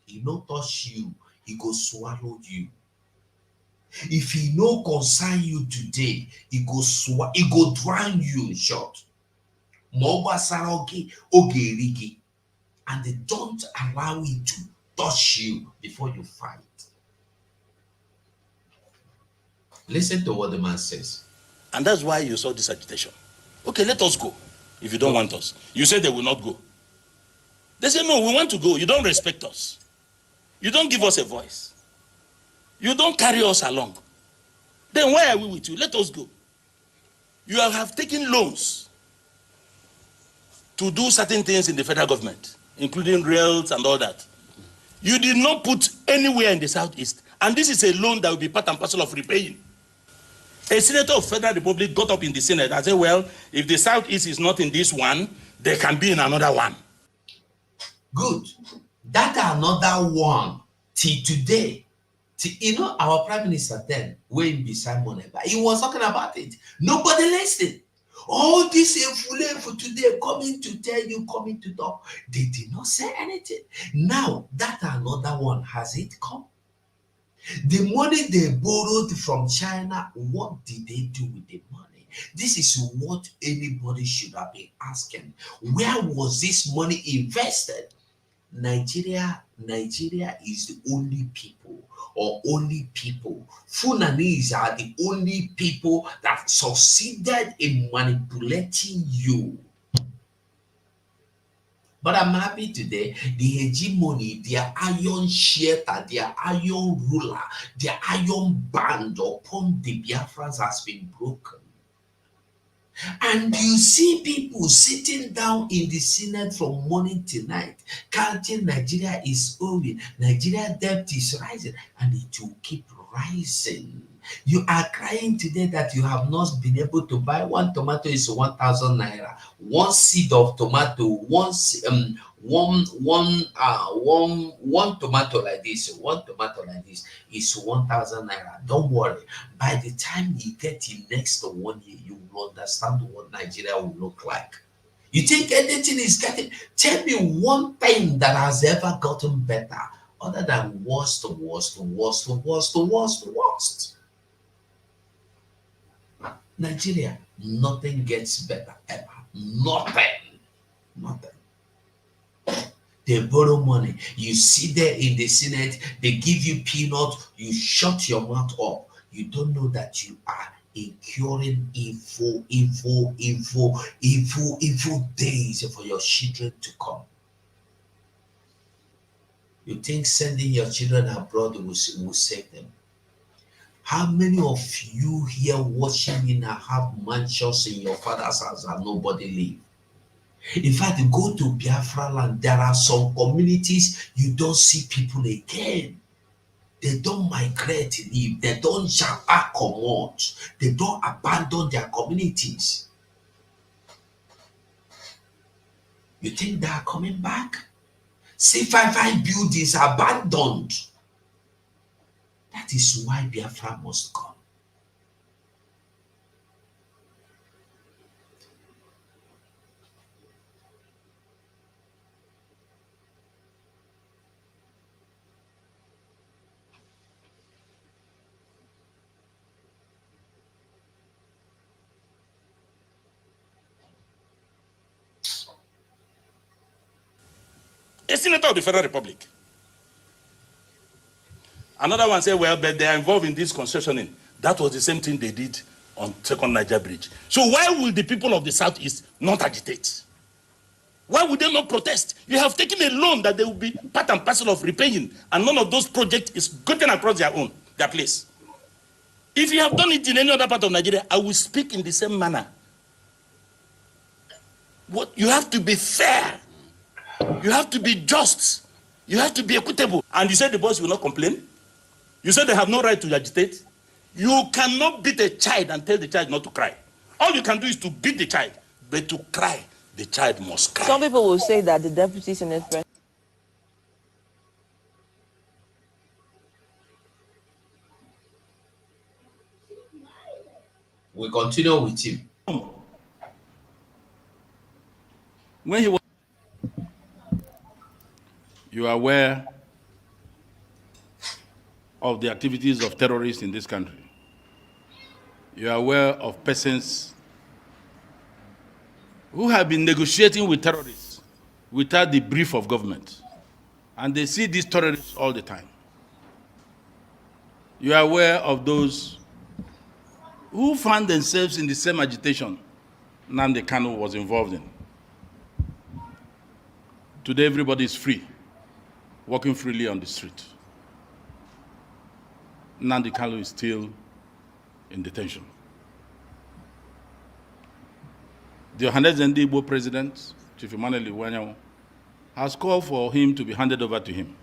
He no touch you, he go swallow you. If he no concern you today, he go drown you in short. Ma ọ gbasara ọ ga-eri gị, and they don't allow it to touch you before you fight. Listen to what the man says. And that's why you saw this agitation. Okay, let us go. If you don't want us. You said they will not go. They say, no, we want to go. You don't respect us. You don't give us a voice. You don't carry us along. Then why are we with you? Let us go. You have taken loans to do certain things in the federal government, including rails and all that. You did not put anywhere in the southeast. And this is a loan that will be part and parcel of repaying. A senator of Federal Republic got up in the Senate and said, well, if the Southeast is not in this one, they can be in another one. Good. That another one till today. Our prime minister then, way beside Moneba, he was talking about it. Nobody listened. All this for today coming to tell you, coming to talk, they did not say anything. Now that another one, has it come? The money they borrowed from China, what did they do with the money? This is what anybody should have been asking. Where was this money invested? Nigeria is the only people, Fulanese are the only people that succeeded in manipulating you. But I'm happy today, the hegemony, their iron shelter, their iron ruler, their iron band upon the Biafrans has been broken. And you see people sitting down in the Senate from morning till night, counting Nigeria is owing, Nigeria debt is rising, and it will keep rising. You are crying today that you have not been able to buy one tomato is 1,000 naira. One seed of tomato, one tomato like this, is 1,000 naira. Don't worry. By the time you get in next 1 year, you will understand what Nigeria will look like. You think anything is getting? Tell me one thing that has ever gotten better other than worst. Nigeria, nothing gets better ever. Nothing. They borrow money. You sit there in the Senate, they give you peanuts, you shut your mouth up. You don't know that you are incurring evil days for your children to come. You think sending your children abroad will save them? How many of you here watching me now have mansions in your father's house and nobody live? In fact, go to Biafra land. There are some communities you don't see people again. They don't migrate, leave. They don't japa comot. They don't abandon their communities. You think they are coming back? C55 buildings abandoned. That is why Biafra must come. A senator of the Federal Republic. Another one said, well, but they are involved in this concessioning. That was the same thing they did on Second Niger Bridge. So why will the people of the Southeast not agitate? Why would they not protest? You have taken a loan that they will be part and parcel of repaying, and none of those projects is gotten across their place. If you have done it in any other part of Nigeria, I will speak in the same manner. You have to be fair. You have to be just. You have to be equitable. And you said the boys will not complain? You said they have no right to agitate? You cannot beat a child and tell the child not to cry. All you can do is to beat the child, but to cry, the child must cry. Some people will say that the deputy Senate president. We continue with him. When he was, you are aware of the activities of terrorists in this country. You are aware of persons who have been negotiating with terrorists without the brief of government. And they see these terrorists all the time. You are aware of those who found themselves in the same agitation Nnamdi Kanu was involved in. Today, everybody is free, walking freely on the street. Nnamdi Kanu is still in detention. The Igbo president, Chief Emmanuel Iwanyawo, has called for him to be handed over to him.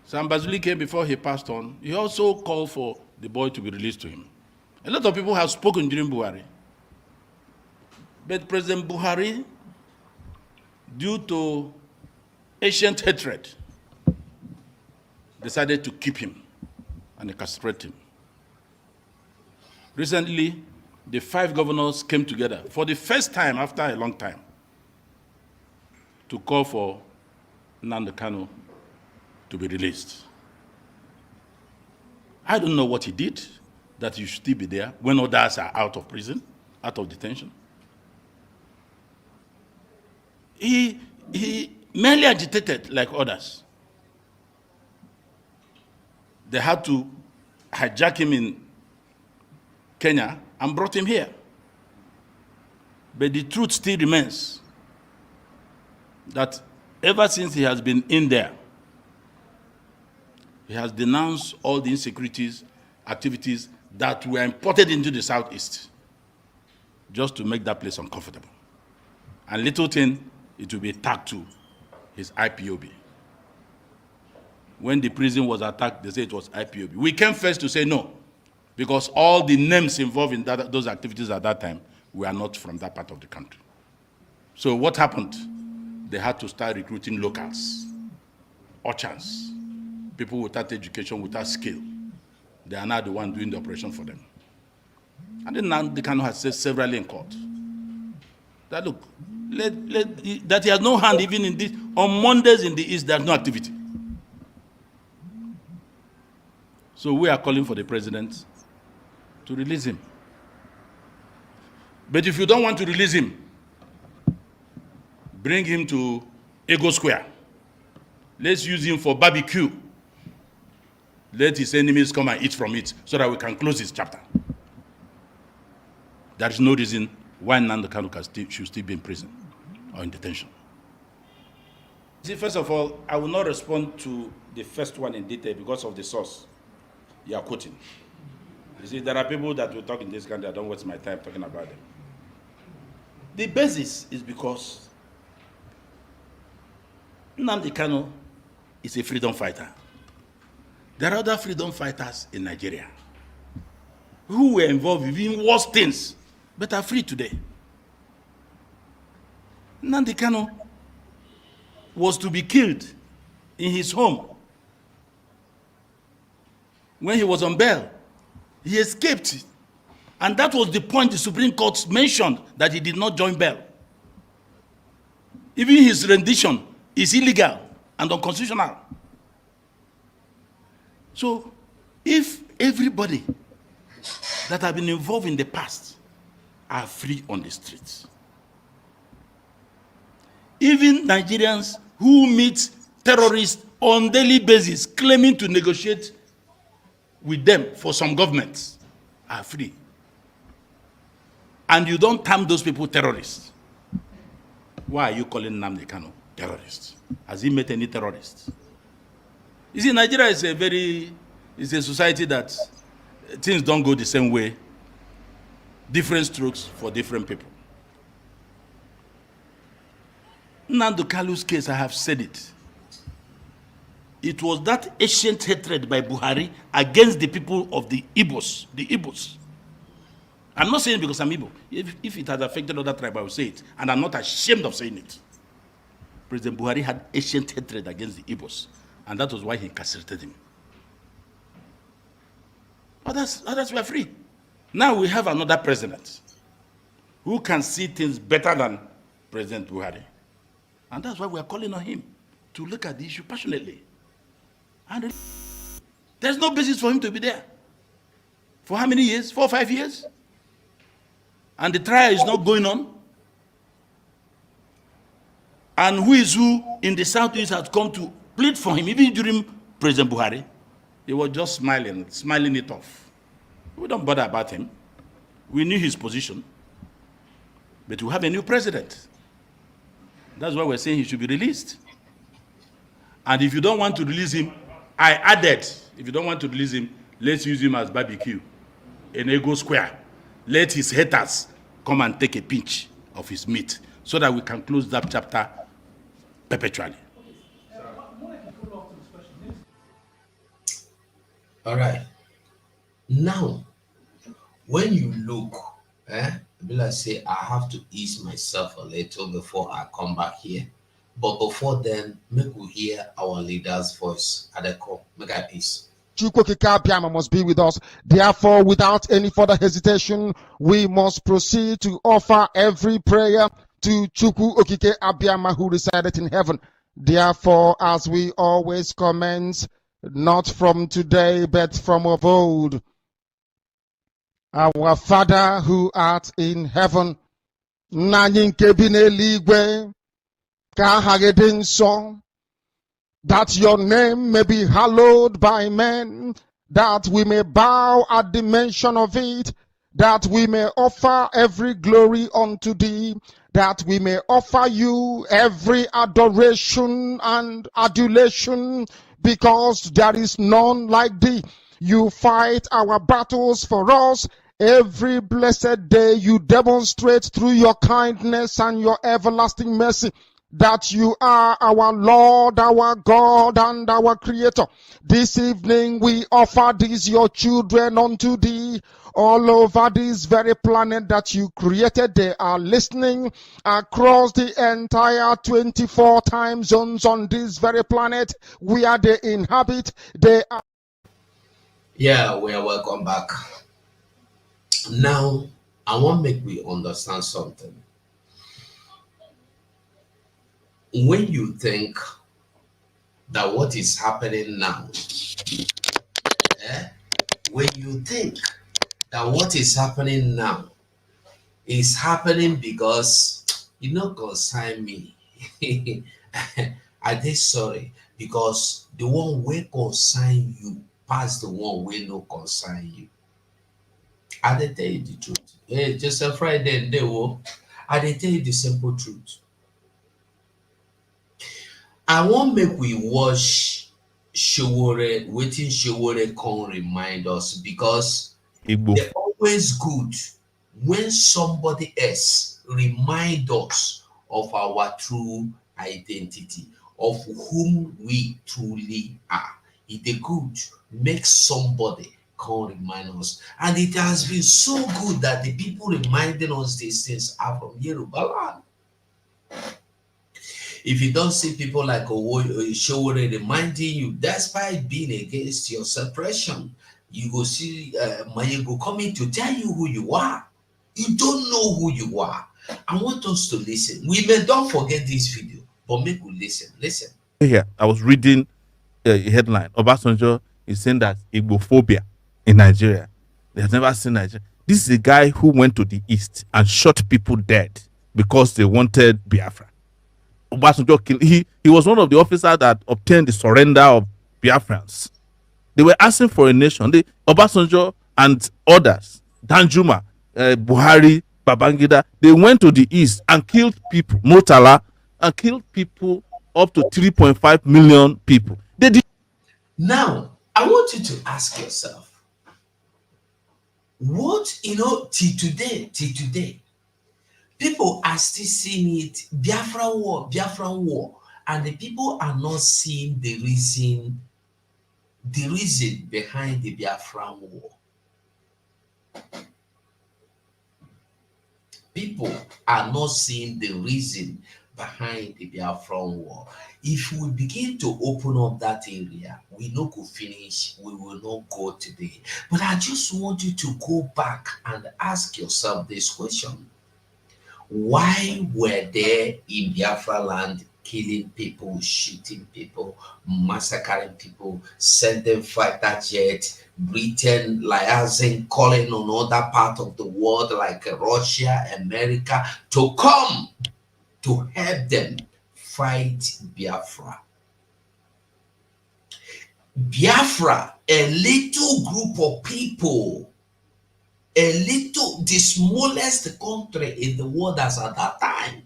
Sam Bazuli came before he passed on. He also called for the boy to be released to him. A lot of people have spoken during Buhari. But President Buhari, due to ancient hatred, decided to keep him and castrate him. Recently, the 5 governors came together for the first time after a long time to call for Nnamdi Kanu to be released. I don't know what he did that he should still be there when others are out of prison, out of detention. He merely agitated like others. They had to hijack him in Kenya and brought him here. But the truth still remains that ever since he has been in there, he has denounced all the insecurities, activities that were imported into the Southeast just to make that place uncomfortable. And little thing, it will be attacked to his IPOB. When the prison was attacked, they said it was IPOB. We came first to say no, because all the names involved in those activities at that time were not from that part of the country. So what happened? They had to start recruiting locals, urchins, people without education, without skill. They are now the one doing the operation for them. And then Nnamdi Kanu has said severally in court that look, that he has no hand even in this. On Mondays in the East, there's no activity. So we are calling for the president to release him. But if you don't want to release him, bring him to Ego Square. Let's use him for barbecue. Let his enemies come and eat from it so that we can close this chapter. There is no reason why Nnamdi Kanu should still be in prison or in detention. See, first of all, I will not respond to the first one in detail because of the source you are quoting. You see, there are people that will talk in this country, I don't waste my time talking about them. The basis is because Nnamdi Kanu is a freedom fighter. There are other freedom fighters in Nigeria who were involved in even worse things, but are free today. Nnamdi Kanu was to be killed in his home. When he was on bail, he escaped. And that was the point the Supreme Court mentioned, that he did not join bail. Even his rendition is illegal and unconstitutional. So, if everybody that have been involved in the past are free on the streets, even Nigerians who meet terrorists on daily basis claiming to negotiate with them for some governments are free, and you don't term those people terrorists, why are you calling Nnamdi Kanu terrorists? Has he met any terrorists? You see, Nigeria is a society that things don't go the same way, different strokes for different people. Nnamdi Kanu's case, I have said it. It was that ancient hatred by Buhari against the people of the Igbos. I'm not saying it because I'm Igbo. If it had affected other tribes, I would say it. And I'm not ashamed of saying it. President Buhari had ancient hatred against the Igbos. And that was why he incarcerated him. Others were free. Now we have another president who can see things better than President Buhari. And that's why we are calling on him to look at the issue passionately. And there's no basis for him to be there. For how many years? 4 or 5 years? And the trial is not going on. And who is who in the Southeast has come to plead for him, even during President Buhari? He was just smiling it off. We don't bother about him. We knew his position. But we have a new president. That's why we're saying he should be released. And if you don't want to release him, I added, if you don't want to release him, let's use him as barbecue in Ego Square. Let his haters come and take a pinch of his meat so that we can close that chapter perpetually. All right. Now, when you look, like say I have to ease myself a little before I come back here. But before then, make we hear our leader's voice at the call. Make I peace. Chukwokika must be with us. Therefore, without any further hesitation, we must proceed to offer every prayer to Chukwu Okike Abiyama who resided in heaven. Therefore, as we always commence, not from today, but from of old, our Father who art in heaven, Nanyị nke bi n'eluigwe, ka aha gị dị nsọ, that your name may be hallowed by men, that we may bow at the mention of it, that we may offer every glory unto thee, that we may offer you every adoration and adulation, because there is none like thee. You fight our battles for us. Every blessed day you demonstrate through your kindness and your everlasting mercy that you are our Lord, our God, and our Creator. This evening we offer these your children unto thee. All over this very planet that you created, they are listening across the entire 24 time zones on this very planet where they inhabit. They are. Yeah, we are welcome back. Now, I want to make we understand something. When you think that what is happening now, when you think that what is happening now is happening because you not consign me, I did sorry because the one will consign you past the one will no consign you. I dey tell you the truth. Hey, Joseph Friday and they will. I dey tell you the simple truth. I want make we watch Showore, waiting Showore can remind us because they're always good when somebody else remind us of our true identity, of whom we truly are. It is good make somebody can remind us. And it has been so good that the people reminding us these things are from Yoruba land. If you don't see people like Showore reminding you, despite being against your suppression, you go see Mayego coming to tell you who you are. You don't know who you are. I want us to listen. We may don't forget this video, but make we listen. Listen. Here, I was reading a headline. Obasanjo is saying that Igbophobia in Nigeria. They have never seen Nigeria. This is a guy who went to the east and shot people dead because they wanted Biafra. Obasanjo killed. He was one of the officers that obtained the surrender of Biafrans. They were asking for a nation. Obasanjo and others, Danjuma, Buhari, Babangida, they went to the east and killed people, Murtala, and killed people up to 3.5 million people. They did. Now, I want you to ask yourself, what, till today, people are still seeing it, Biafran war, and the people are not seeing the reason behind the Biafran war. People are not seeing the reason behind the Biafran war. If we begin to open up that area, we no go finish, we will not go today. But I just want you to go back and ask yourself this question. Why were they in Biafra land killing people, shooting people, massacring people, sending fighter jets, Britain, liaising, calling on other part of the world like Russia, America to come to help them fight Biafra? Biafra, a little group of people, the smallest country in the world as at that time,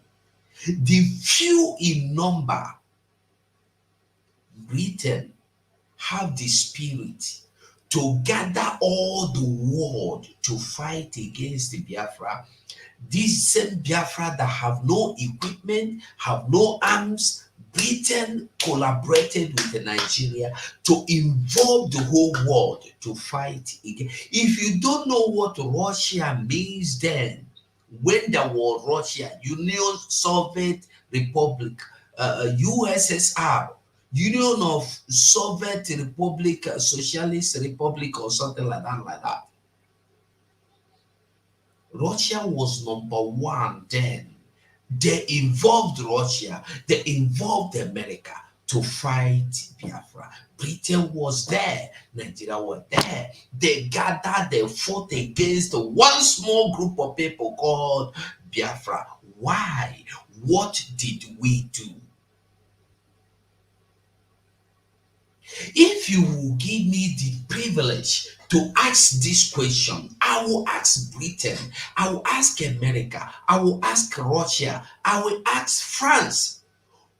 the few in number, Britain have the spirit to gather all the world to fight against the Biafra. These same Biafra that have no equipment, have no arms, Britain collaborated with Nigeria to involve the whole world to fight again. If you don't know what Russia means, then when there was Russia, Union Soviet Republic, USSR, Union of Soviet Republic, Socialist Republic, or something like that. Russia was number one then. They involved Russia, they involved America to fight Biafra. Britain was there, Nigeria was there. They gathered, they fought against one small group of people called Biafra. Why? What did we do? If you will give me the privilege to ask this question, I will ask Britain, I will ask America, I will ask Russia, I will ask France.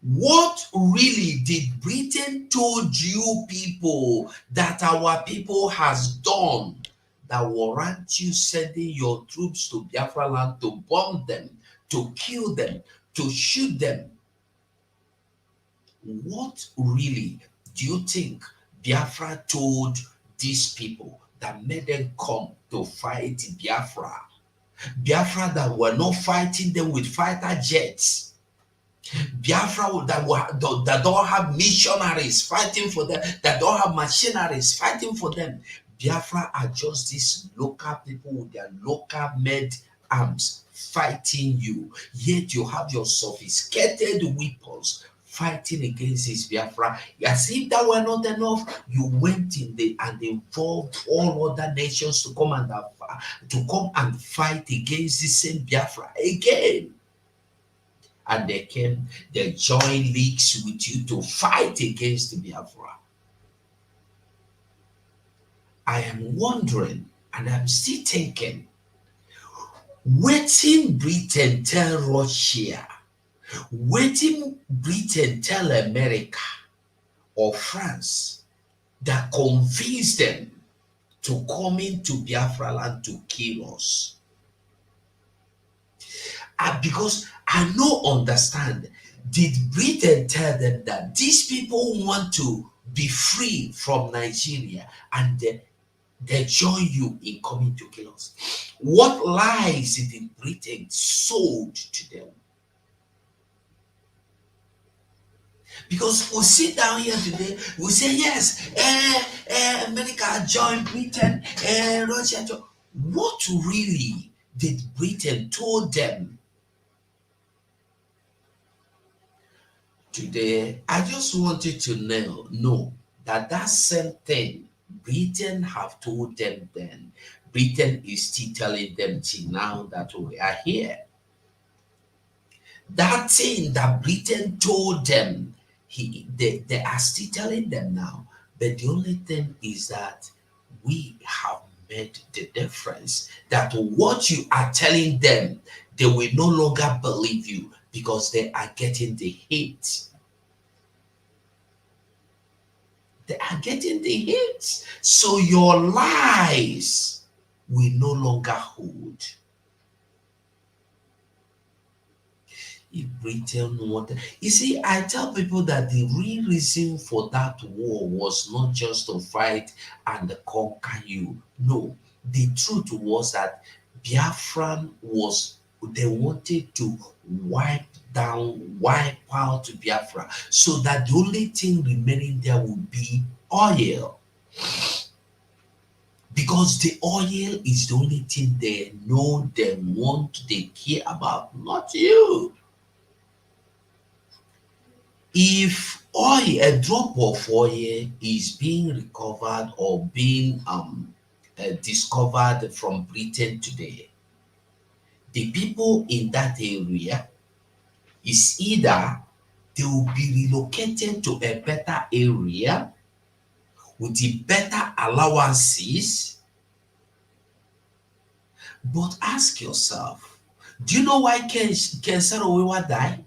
What really did Britain told you people that our people has done that warrant you sending your troops to Biafra land to bomb them, to kill them, to shoot them? What really do you think Biafra told these people that made them come to fight Biafra? Biafra that were not fighting them with fighter jets. Biafra that don't have missionaries fighting for them, that don't have machineries fighting for them. Biafra are just these local people with their local made arms fighting you. Yet you have your sophisticated weapons fighting against this Biafra. As if that were not enough, you went in there and involved all other nations to come and fight against the same Biafra again. And they joined leagues with you to fight against Biafra. I am wondering, and I'm still thinking, waiting Britain tell Russia, waiting Britain tell America or France that convinced them to come into Biafra land to kill us. Because I no understand, did Britain tell them that these people want to be free from Nigeria and they join you in coming to kill us? What lies did Britain sold to them? Because we sit down here today, we say, yes, America joined Britain, Russia joined. What really did Britain told them? Today, I just wanted to know that same thing Britain have told them then. Britain is still telling them till now that we are here. That thing that Britain told them, they are still telling them now. But the only thing is that we have made the difference. That what you are telling them, they will no longer believe you because they are getting the hate. They are getting the hate. So your lies will no longer hold. If Britain wanted, you see, I tell people that the real reason for that war was not just to fight and conquer you. No, the truth was that they wanted to wipe out Biafra, so that the only thing remaining there would be oil. Because the oil is the only thing they know, they want, they care about, not you. If oil, a drop of oil is being recovered or being discovered from Britain today, the people in that area is either they will be relocated to a better area with the better allowances. But ask yourself, do you know why Ken Saro-Wiwa died?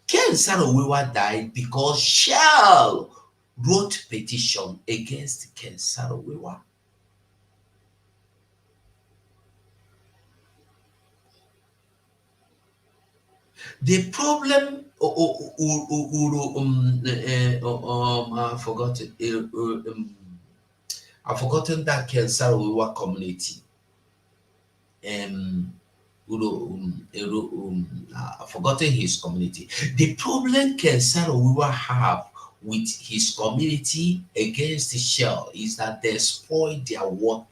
Ken Saro-Wiwa died because Shell wrote petition against Ken Saro-Wiwa. The problem, I've forgotten that Kensarowa community. I've forgotten his community. The problem Kensarowa have with his community against the Shell is that they spoil their water.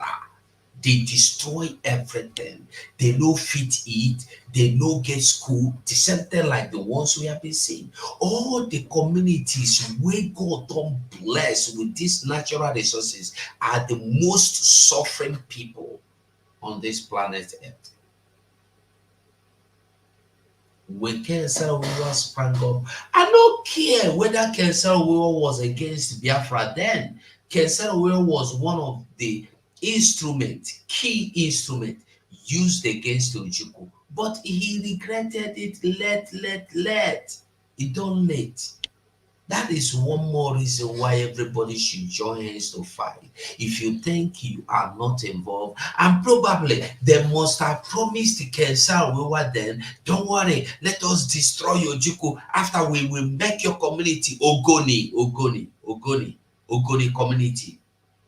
They destroy everything. They no fit eat. They no get school. The same thing like the ones we have been seeing. All the communities where God don't bless with these natural resources are the most suffering people on this planet Earth. When Kensarowa sprang up, I don't care whether Kensarowa was against Biafra then. Kensarowa was one of the key instrument used against Ojukwu. But he regretted it. It don't late. That is one more reason why everybody should join hands to fight. If you think you are not involved, and probably they must have promised Kensal we were then, don't worry, let us destroy your Juku after we will make your community Ogoni community.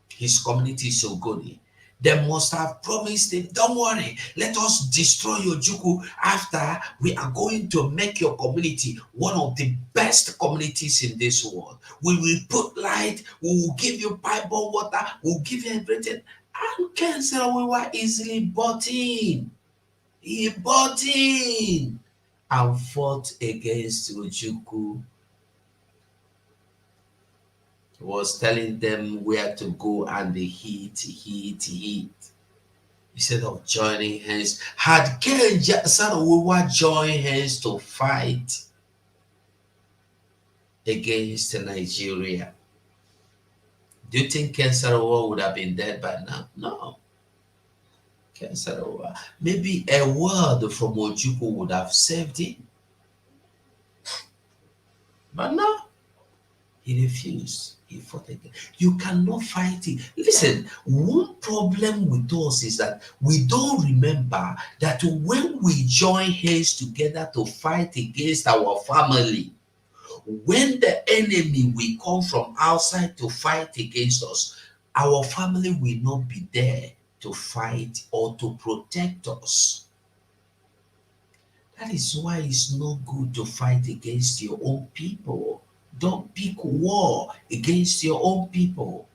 His community is Ogoni. They must have promised him, don't worry, let us destroy your Juku after we are going to make your community one of the best communities in this world. We will put light, we will give you pipe-borne water, we will give you everything. And Kensal we were easily bought in. He bought in and fought against Ojukwu. Was telling them where to go and the heat. Instead of joining hands, had Ken Sarawiwa joined hands to fight against Nigeria, do you think Ken Sarawiwa would have been dead by now? No. Ken Sarawiwa, maybe a word from Ojukwu would have saved him. But no, he refused. He fought again. You cannot fight it. Listen, one problem with us is that we don't remember that when we join hands together to fight against our family, when the enemy will come from outside to fight against us, our family will not be there to fight or to protect us. That is why it's not good to fight against your own people. Don't pick war against your own people.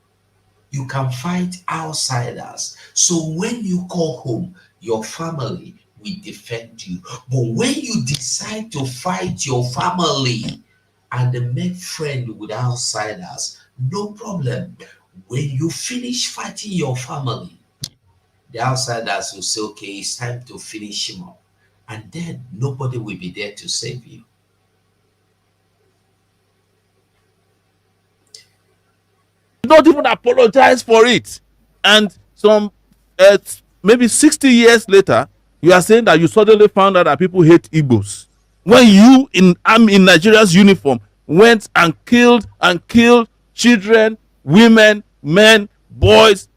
You can fight outsiders. So when you call home, your family will defend you. But when you decide to fight your family and make friends with outsiders, no problem. When you finish fighting your family, the outsiders will say, okay, it's time to finish him up. And then nobody will be there to save you. Not even apologize for it. And some maybe 60 years later, you are saying that you suddenly found out that people hate Igbos. When you in Nigeria's uniform went and killed children, women, men, boys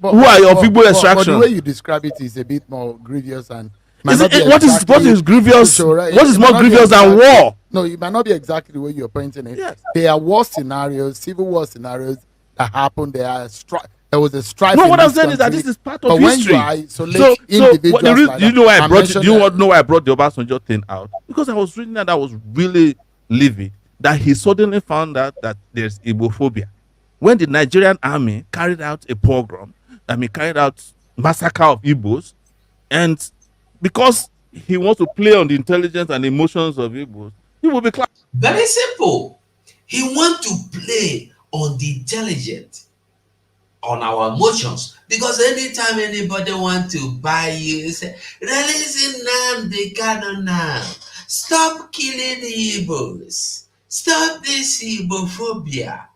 who are of Igbo extraction. But the way you describe it is a bit more grievous and what is grievous? What is more grievous than war? No, it might not be exactly the way you're pointing it. Yes. There are war scenarios, civil war scenarios that happened. There was a strife. No, what I'm saying is that this is part of history. When you isolate individuals, you know why I brought it? Do you know why I brought the Obasanjo thing out? Because I was reading that I was really livid that he suddenly found out that there's Igbophobia. When the Nigerian army carried out a pogrom, carried out massacre of Igbos, and because he wants to play on the intelligence and emotions of Igbos, he will be clapped. Very simple. He wants to play on the intelligence, on our emotions. Because anytime anybody want to buy you, say, release Nnamdi Kanu now. Stop killing the Igbos. Stop this Igbophobia.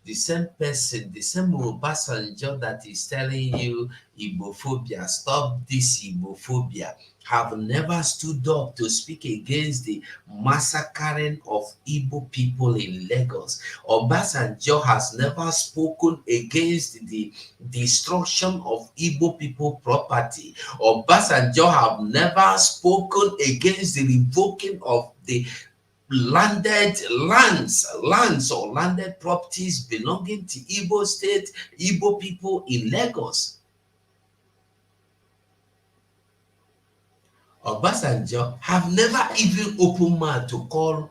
the same person, the same Obasanjo that is telling you Igbophobia, stop this Igbophobia, have never stood up to speak against the massacring of Igbo people in Lagos. Obasanjo has never spoken against the destruction of Igbo people property. Obasanjo have never spoken against the revoking of the landed lands or landed properties belonging to Igbo state, Igbo people in Lagos. Obasanjo have never even opened mouth to call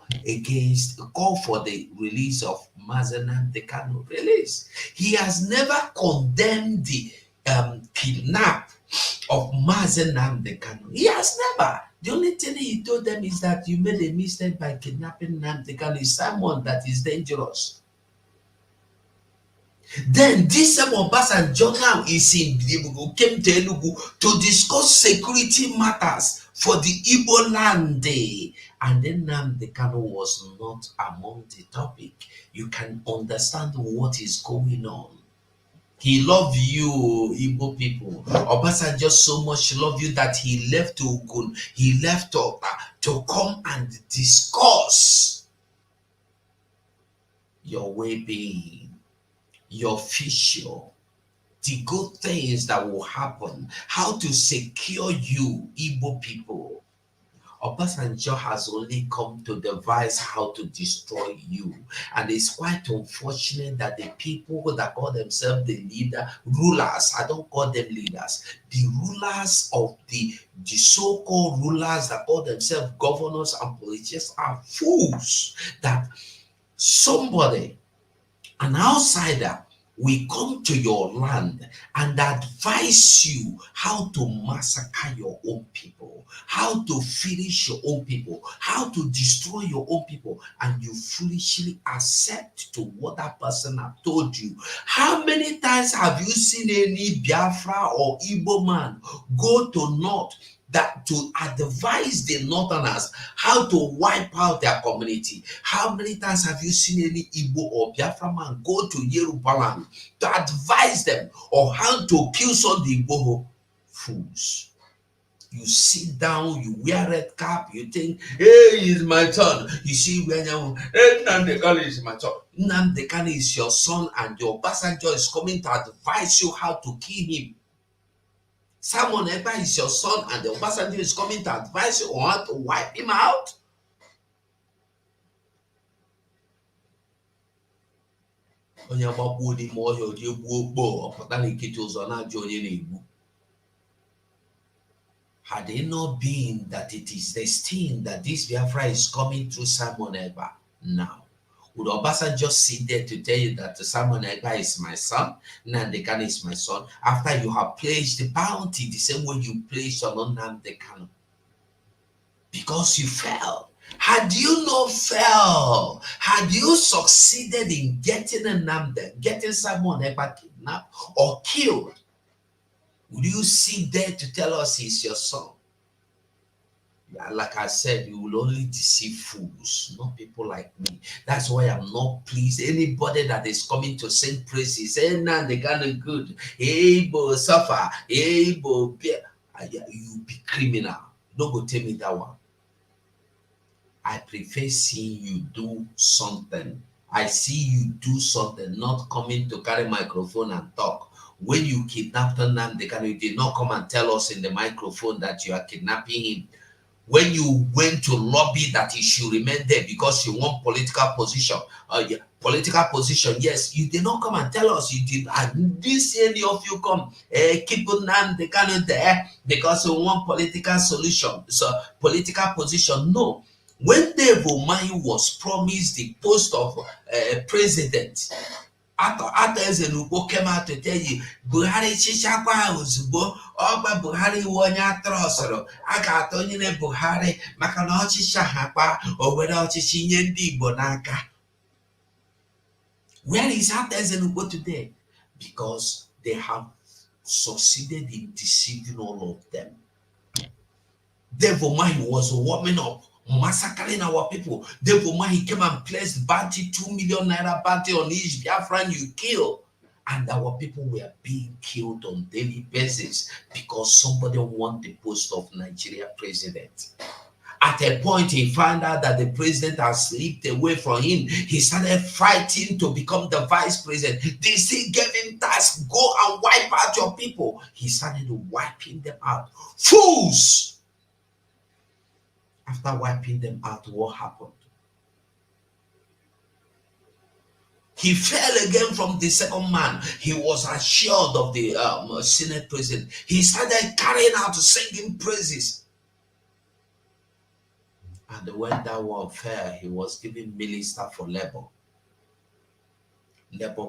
for the release of Mazi Nnamdi Kanu release. He has never condemned the kidnap of Mazi Nnamdi Kanu. He has never. The only thing he told them is that you made a mistake by kidnapping Nnamdi Kanu. Is someone that is dangerous. Then this same Obasanjo now came to Enugu to discuss security matters for the Igbo land. And then Nnamdi Kanu was not among the topic. You can understand what is going on. He loved you, Igbo people. Obasanjo so much love you that he left to Ogun. He left to come and discuss your well-being, your future, the good things that will happen, how to secure you, Igbo people. Obasanjo has only come to devise how to destroy you. And it's quite unfortunate that the people that call themselves the rulers, I don't call them leaders, the rulers of the so-called rulers that call themselves governors and politicians are fools. That somebody, an outsider, we come to your land and advise you how to massacre your own people, how to finish your own people, how to destroy your own people, and you foolishly accept to what that person have told you. How many times have you seen any Biafra or Igbo man go to North that to advise the Northerners how to wipe out their community? How many times have you seen any Igbo or Biafra man go to Yoruba land to advise them on how to kill some of the Igbo fools? You sit down, you wear red cap, you think, hey, he's my son. You see, when Nnamdi Kanu is my son. Nnamdi Kanu is your son, and your Obasanjo is coming to advise you how to kill him. Simon Ekpa is your son, and the Obasanjo is coming to advise you on how to wipe him out. Onye gbagbuo n'ime ọhịa oji egbuo okpo ọpụta n'ekiti ụzọ na-ajụ onye na-egbu. Had it not been that it is destined that this Biafra is coming through Simon Ekpa now, would Obasanjo sit there to tell you that Simon Ekpa is my son, Nnamdi Kanu is my son, after you have placed the bounty the same way you placed on Nnamdi Kanu? Because you fell. Had you not fell, had you succeeded in getting Simon Ekpa kidnapped or killed, would you sit there to tell us he's your son? Like I said, you will only deceive fools, not people like me. That's why I'm not pleased. Anybody that is coming to sing praises, hey, Nnamdi Kanu good, hey, bo suffer, hey, bo, you be criminal. Don't go tell me that one. I prefer seeing you do something. I see you do something, not coming to carry microphone and talk. When you kidnapped Nnamdi Kanu, you did not come and tell us in the microphone that you are kidnapping him. When you went to lobby that he should remain there because you want political position, yes, you did not come and tell us. You did. I didn't see any of you come. Keep Nnamdi Kanu there because you want political solution, so political position. No. When Dave Umahi was promised the post of president, Eze came out to tell you, Buhari chichakwa ozugbo, ọgba Buhari iwe onye atọrọsọrọ, a ga-atọnyere Buhari maka na ọchịchị ahakpa o were ọchịchị nye ndị Igbo n'aka. Where is Eze today? Because they have succeeded in deceiving all of them. Dave Umahi was warming up massacring our people. Therefore, he came and placed bounty, 2 million naira bounty on each Biafran you kill. And our people were being killed on daily basis because somebody won the post of Nigeria president. At a point, he found out that the president has slipped away from him. He started fighting to become the vice president. They still gave him task, go and wipe out your people. He started wiping them out. Fools! After wiping them out, what happened? He fell again from the second man. He was assured of the Senate president. He started carrying out singing praises. And when that one fell, he was given minister for labor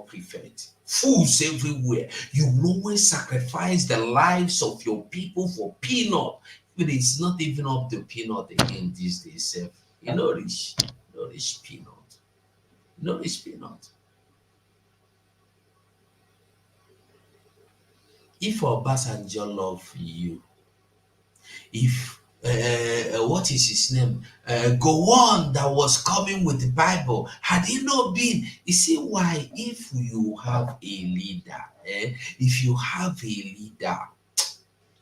prefect. Fools everywhere. You will always sacrifice the lives of your people for peanut. But it's not even up to peanut again these days. You know, rich peanut. No rich peanut. If Obasanjo love you, if what is his name? Gowon that was coming with the Bible, had he not been, you see why if you have a leader, if you have a leader,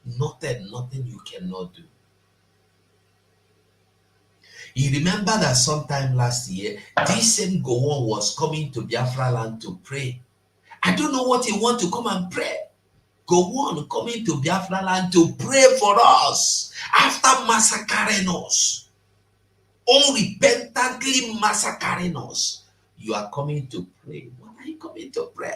nothing you cannot do. You remember that sometime last year, this same Gowon was coming to Biafra land to pray. I don't know what he want to come and pray. Gowon coming to Biafra land to pray for us after massacring us, unrepentantly massacring us. You are coming to pray. What are you coming to pray?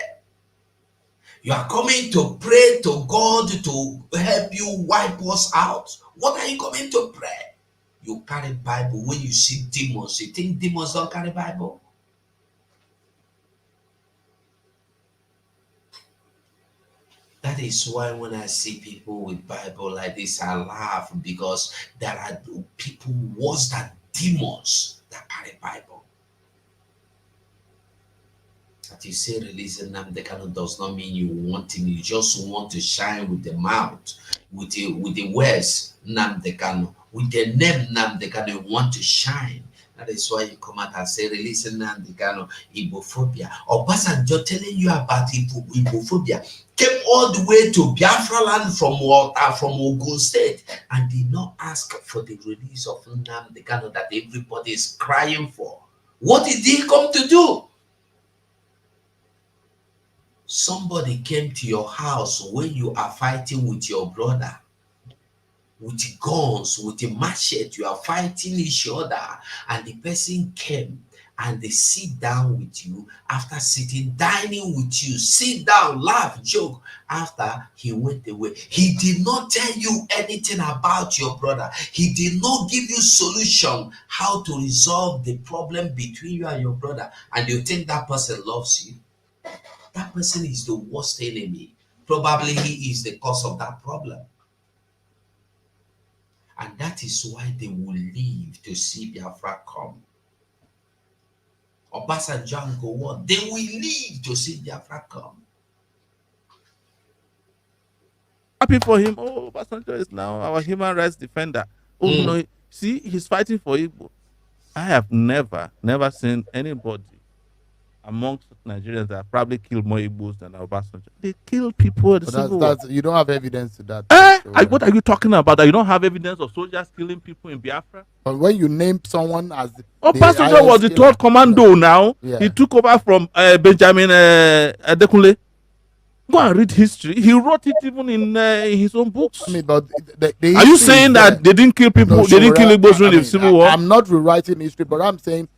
You are coming to pray to God to help you wipe us out. What are you coming to pray? You carry Bible. When you see demons, you think demons don't carry Bible? That is why when I see people with Bible like this, I laugh, because there are people worse than demons that carry Bible. That you say releasing Nnamdi Kanu does not mean you want him. You just want to shine with the mouth, with the words Nnamdi Kanu, with the name Nnamdi Kanu. You want to shine. That is why you come out and say releasing Nnamdi Kanu, Igbophobia. Obasanjo telling you about Igbophobia came all the way to Biafra land from Ogun State and did not ask for the release of Nnamdi Kanu that everybody is crying for. What did he come to do? Somebody came to your house when you are fighting with your brother, with guns, with a machete, you are fighting each other, and the person came and they sit down with you after sitting, dining with you, sit down, laugh, joke. After he went away, he did not tell you anything about your brother. He did not give you solution how to resolve the problem between you and your brother, and you think that person loves you. That person is the worst enemy. Probably he is the cause of that problem. And that is why they will leave to see Biafra come. Obasanjo and Gowon, they will leave to see Biafra come. Happy for him. Oh, Obasanjo is now our human rights defender. Oh, no, see, he's fighting for Igbo. I have never seen anybody amongst Nigerians that probably killed more Igbos than Obasanjo. They kill people at the Civil War. You don't have evidence to that. What are you talking about? That you don't have evidence of soldiers killing people in Biafra? But when you name someone as Obasanjo was the third commando now. Yeah. He took over from Benjamin Adekunle. Go and read history. He wrote it even in his own books. I mean, but are you saying that they didn't kill people? They didn't kill Igbos during the Civil War? I'm not rewriting history, but I'm saying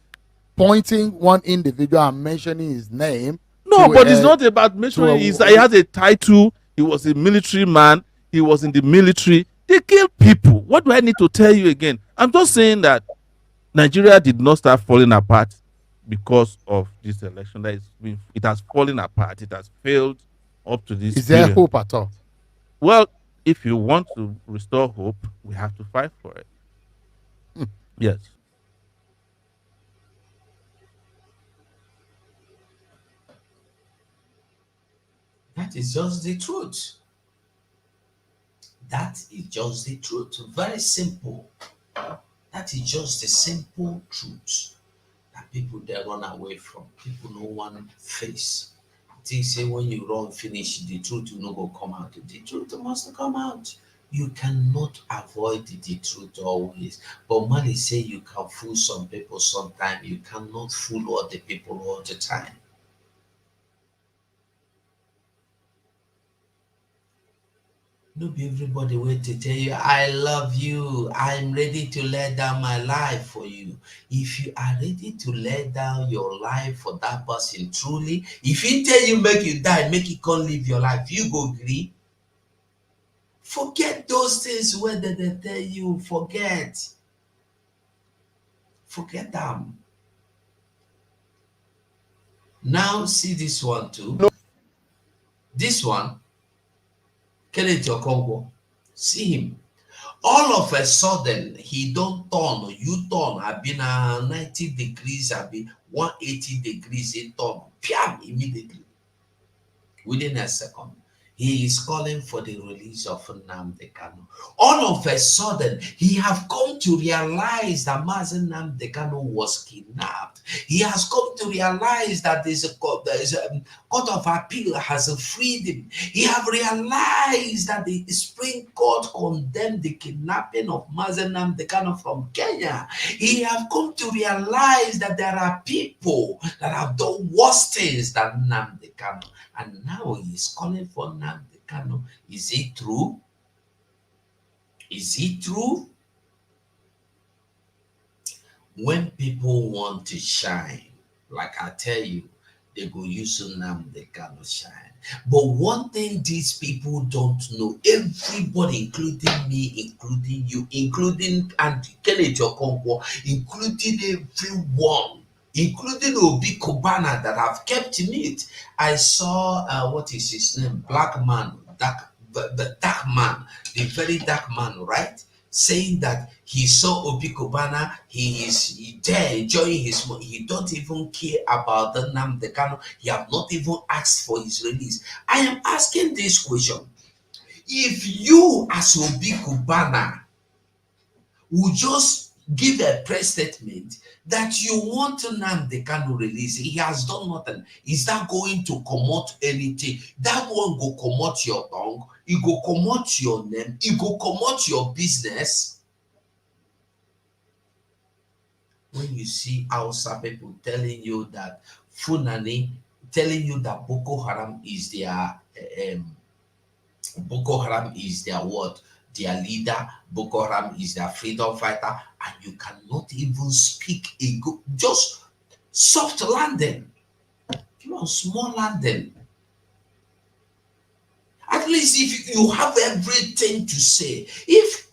pointing one individual and mentioning his name. No, but it's not about mentioning. He has a title. He was a military man. He was in the military. They killed people. What do I need to tell you again? I'm just saying that Nigeria did not start falling apart because of this election. It has fallen apart. It has failed up to this. Is there hope at all? Well, if you want to restore hope, we have to fight for it. Yes. That is just the truth. That is just the truth. Very simple. That That is just the simple truth that people they run away from. People no one face. They say when you run finish, the truth will not go come out. The truth must come out. You cannot avoid the truth always. But Mali say you can fool some people sometimes. You cannot fool all the people all the time. No be everybody wait to tell you, I love you. I'm ready to lay down my life for you. If you are ready to lay down your life for that person truly, if he tell you make you die, make you can't live your life, you go agree. Forget those things where they tell you, forget. Forget them. Now see this one too. No. This one, Kenneth Okonkwo, see him. All of a sudden, he don't turn, you turn, have been 90 degrees, have been 180 degrees, he turn, piam, immediately, within a second. He is calling for the release of Nnamdi Kanu. All of a sudden, he have come to realize that Mazi Nnamdi Kanu was kidnapped. He has come to realize that there's a court of appeal has freed him. He have realized that the Supreme Court condemned the kidnapping of Mazi Nnamdi Kanu from Kenya. He have come to realize that there are people that have done worse things than Nnamdi Kanu. And now he is calling for Nnamdi Kanu. Is it true? Is it true? When people want to shine, like I tell you, they go use Nnamdi Kanu shine. But one thing these people don't know, everybody, including me, including you, including Andy Kenneth Okonkwo, including everyone, including Obi Kubana that have kept mute. I saw what is his name? Black man, the dark man, the very dark man, right? Saying that he saw Obi Kubana, he is there enjoying his money. He don't even care about the Nnamdi Kanu. He have not even asked for his release. I am asking this question. If you as Obi Kubana would just give a press statement that you want Nnamdi Kanu release, he has done nothing. Is that going to comot anything? That one go comot your tongue, it go comot your name, it go comot your business. When you see Hausa people telling you that Funani, telling you that Boko Haram is their what? Their leader, Boko Haram is their freedom fighter, and you cannot even speak a good, just soft landing, small landing. At least if you have everything to say, if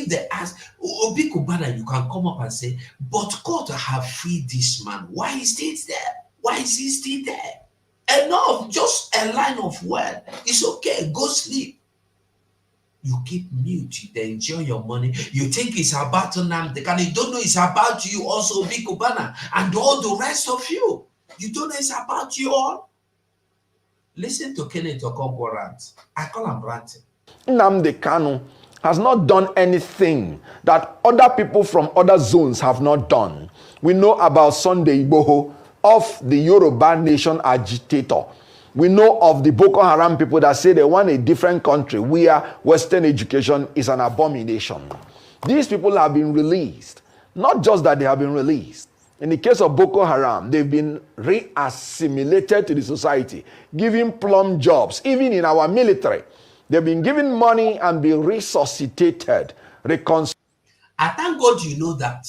they ask Obi Kubana, you can come up and say, but God have freed this man. Why is he there? Why is he still there? Enough, just a line of word. It's okay, go sleep. You keep mute, you enjoy your money. You think it's about Nnamdi Kanu. You don't know it's about you also, Obi Kubana, and all the rest of you. You don't know it's about you all. Listen to Kenneth Okonkwo rant. I call him ranting. Nnamdi Kanu has not done anything that other people from other zones have not done. We know about Sunday Igboho, of the Yoruba nation agitator. We know of the Boko Haram people that say they want a different country where Western education is an abomination. These people have been released. Not just that they have been released. In the case of Boko Haram, they've been re-assimilated to the society, given plum jobs, even in our military. They've been given money and been resuscitated, I thank God you know that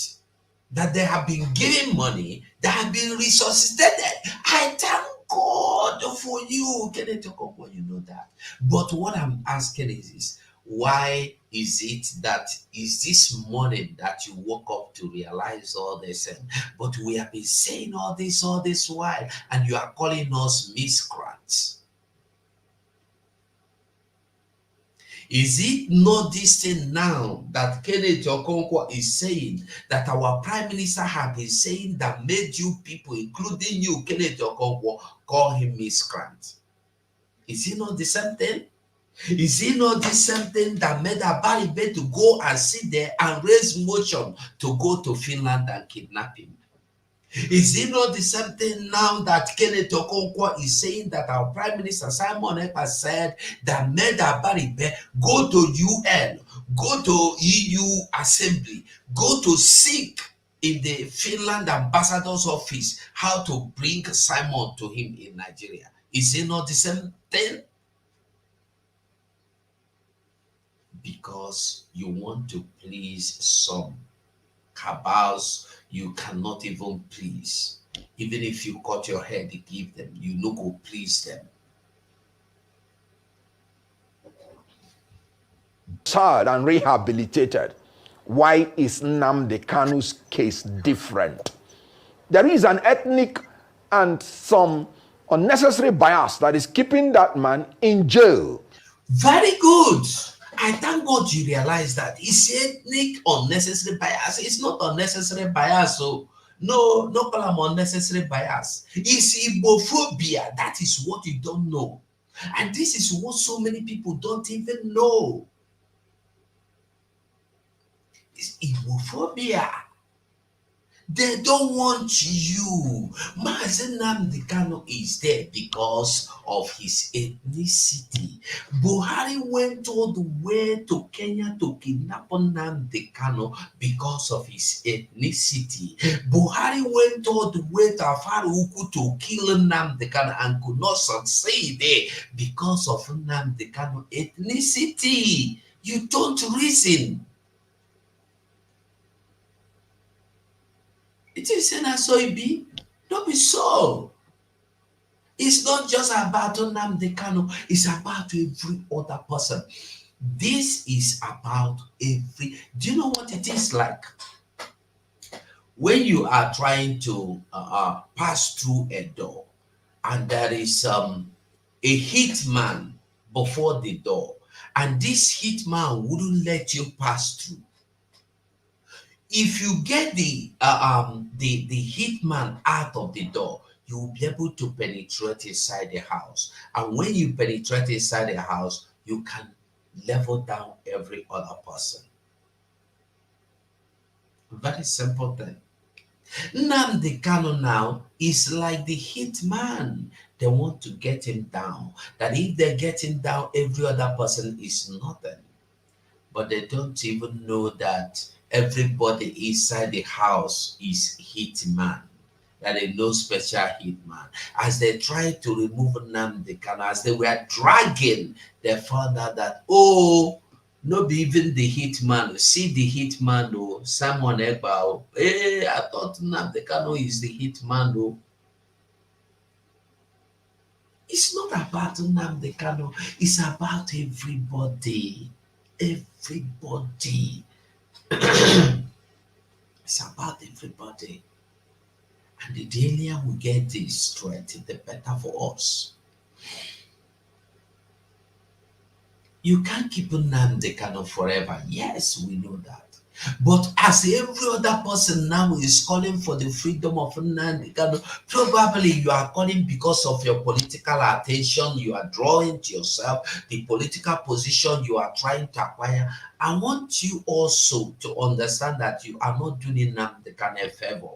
they have been given money, they have been resuscitated. I thank God for you, Kenneth Okonkwo, you know that. But what I'm asking is why is it that is this morning that you woke up to realize all this? But we have been saying all this while, and you are calling us miscreants. Is it not this thing now that Kenneth Okonkwo is saying, that our Prime Minister have been saying, that made you people, including you, Kenneth Okonkwo, call him miscreant? Is it not the same thing? Is it not the same thing that made Abaribe to go and sit there and raise motion to go to Finland and kidnap him? Is it not the same thing now that Kenneth Okonkwo is saying that our Prime Minister Simon Ekpa said that made Abaribe go to UN, go to EU Assembly, go to seek in the Finland ambassador's office how to bring Simon to him in Nigeria? Is it not the same thing? Because you want to please some cabals you cannot even please. Even if you cut your hair to give them, you no go please them. Tired and rehabilitated. Why is Nnamdi Kanu's case different? There is an ethnic and some unnecessary bias that is keeping that man in jail. Very good. I thank God you realize that. It's ethnic unnecessary bias. It's not unnecessary bias. So no call them unnecessary bias. It's Igbophobia. That is what you don't know. And this is what so many people don't even know. It's Igbophobia. They don't want you. Mazi Nnamdi Kanu is there because of his ethnicity. Buhari went all the way to Kenya to kidnap Nnamdi Kanu because of his ethnicity. Buhari went all the way to Afaruku to kill Nnamdi Kanu and could not succeed there because of Nnamdi Kanu ethnicity. You don't reason. It is saying that so it be. Don't be so. It's not just about Nnamdi Kanu, it's about every other person. This is about every. Do you know what it is like? When you are trying to pass through a door and there is a hitman before the door, and this hitman wouldn't let you pass through. If you get the hitman out of the door, you will be able to penetrate inside the house. And when you penetrate inside the house, you can level down every other person. Very simple thing. Nnamdi Kanu now is like the hitman. They want to get him down. That if they get him down, every other person is nothing. But they don't even know that everybody inside the house is hitman. That they know special hitman. As they tried to remove Nnamdi Kanu, as they were dragging, they found out that, oh, not even the hitman. See the hitman, oh, Simon Ekpa. Hey, I thought Nnamdi Kanu is the hitman, oh. It's not about Nnamdi Kanu. It's about everybody. Everybody. It's about everybody. And the earlier we get this straight, the better for us. You can't keep Nnamdi Kanu forever. Yes, we know that. But as every other person now is calling for the freedom of Nnamdi Kanu, probably you are calling because of your political attention you are drawing to yourself, the political position you are trying to acquire. I want you also to understand that you are not doing Nnamdi Kanu a favor.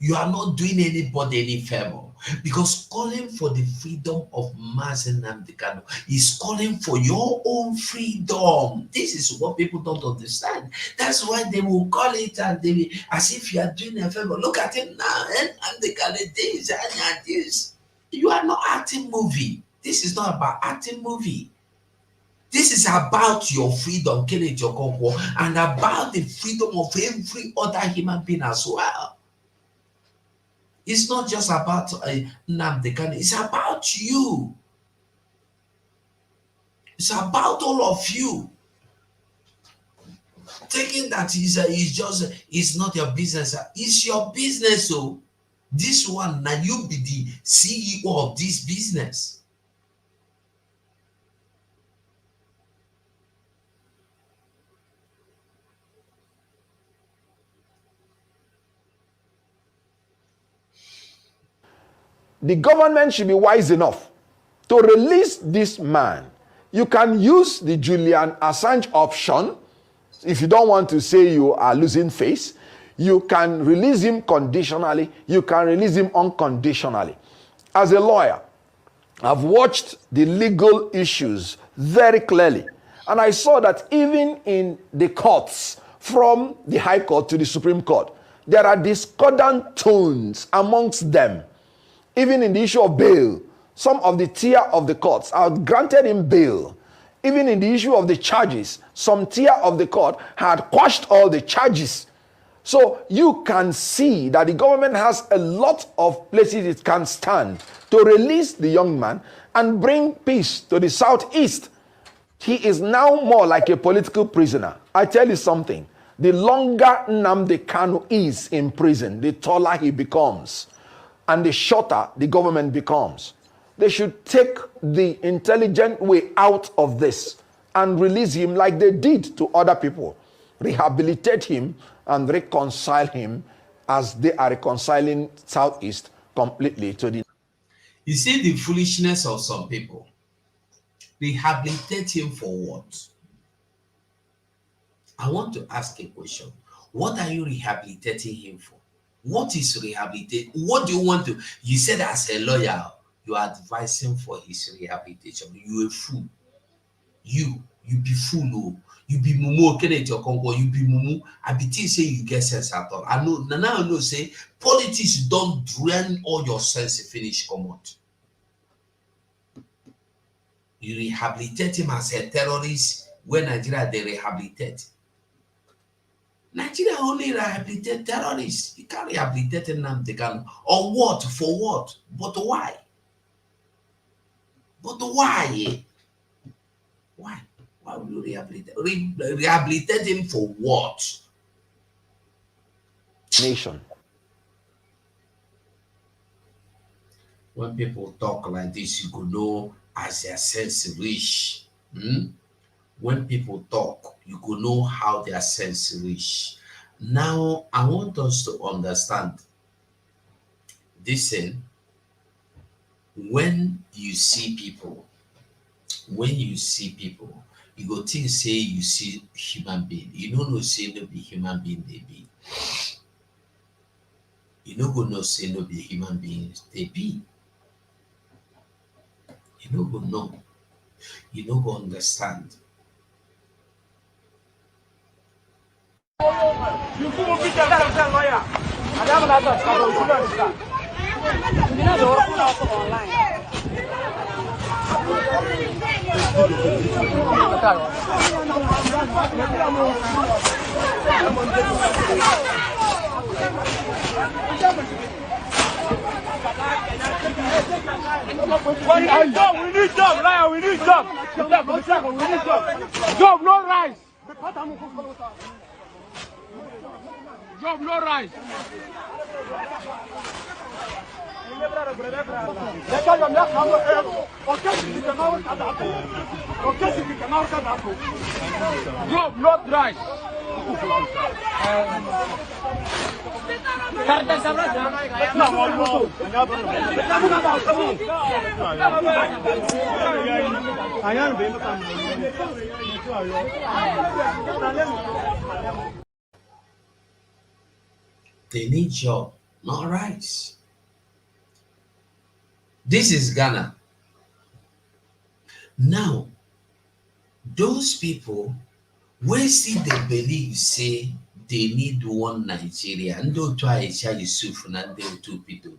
You are not doing anybody any favor, because calling for the freedom of Mazi Nnamdi Kanu is calling for your own freedom. This is what people don't understand. That's why they will call it and they will, as if you are doing a favor. Look at him now, and the kind of this and this. You are not acting movie. This is not about acting movie. This is about your freedom, Kenneth Okonkwo, and about the freedom of every other human being as well. It's not just about Nnamdi Kanu, it's about you. It's about all of you. Thinking that it's not your business. It's your business. So this one, now you be the CEO of this business. The government should be wise enough to release this man. You can use the Julian Assange option. If you don't want to say you are losing face, you can release him conditionally. You can release him unconditionally. As a lawyer, I've watched the legal issues very clearly. And I saw that even in the courts, from the High Court to the Supreme Court, there are discordant tones amongst them. Even in the issue of bail, some of the tier of the courts are granted him bail. Even in the issue of the charges, some tier of the court had quashed all the charges. So you can see that the government has a lot of places it can stand to release the young man and bring peace to the southeast. He is now more like a political prisoner. I tell you something, the longer Nnamdi Kanu is in prison, the taller he becomes, and the shorter the government becomes. They should take the intelligent way out of this and release him like they did to other people. Rehabilitate him and reconcile him as they are reconciling Southeast completely to the... You see the foolishness of some people. Rehabilitate him for what? I want to ask a question. What are you rehabilitating him for? What is rehabilitation? What do you want to... You said as a lawyer, you are advising for his rehabilitation. You a fool. You be fool. Oh. You be mumu. You be mumu. I be say you get sense at all. I know. Now I know say politics don't drain all your sense finish come out. You rehabilitate him as a terrorist when Nigeria they rehabilitate. Nigeria only rehabilitate terrorists. You can't rehabilitate Nnamdi Kanu. On what? For what? But why? But why? Why? Why will you rehabilitate? Rehabilitate him for what? Nation. When people talk like this, you could know as their sense reach. When people talk, you could know how their sense reach. Now, I want us to understand this thing. When you see people, you go think say you see human being. You don't know say no be human being they be. You no go know say no be human beings they be. You no go know. You no go understand. We need job, Lion, we need job. Job, no rice. Job, no rice. Job, not rice. They need job, not rice. This is Ghana. Now, those people, where see they believe say they need one Nigeria, and don't try Yusuf and they two people.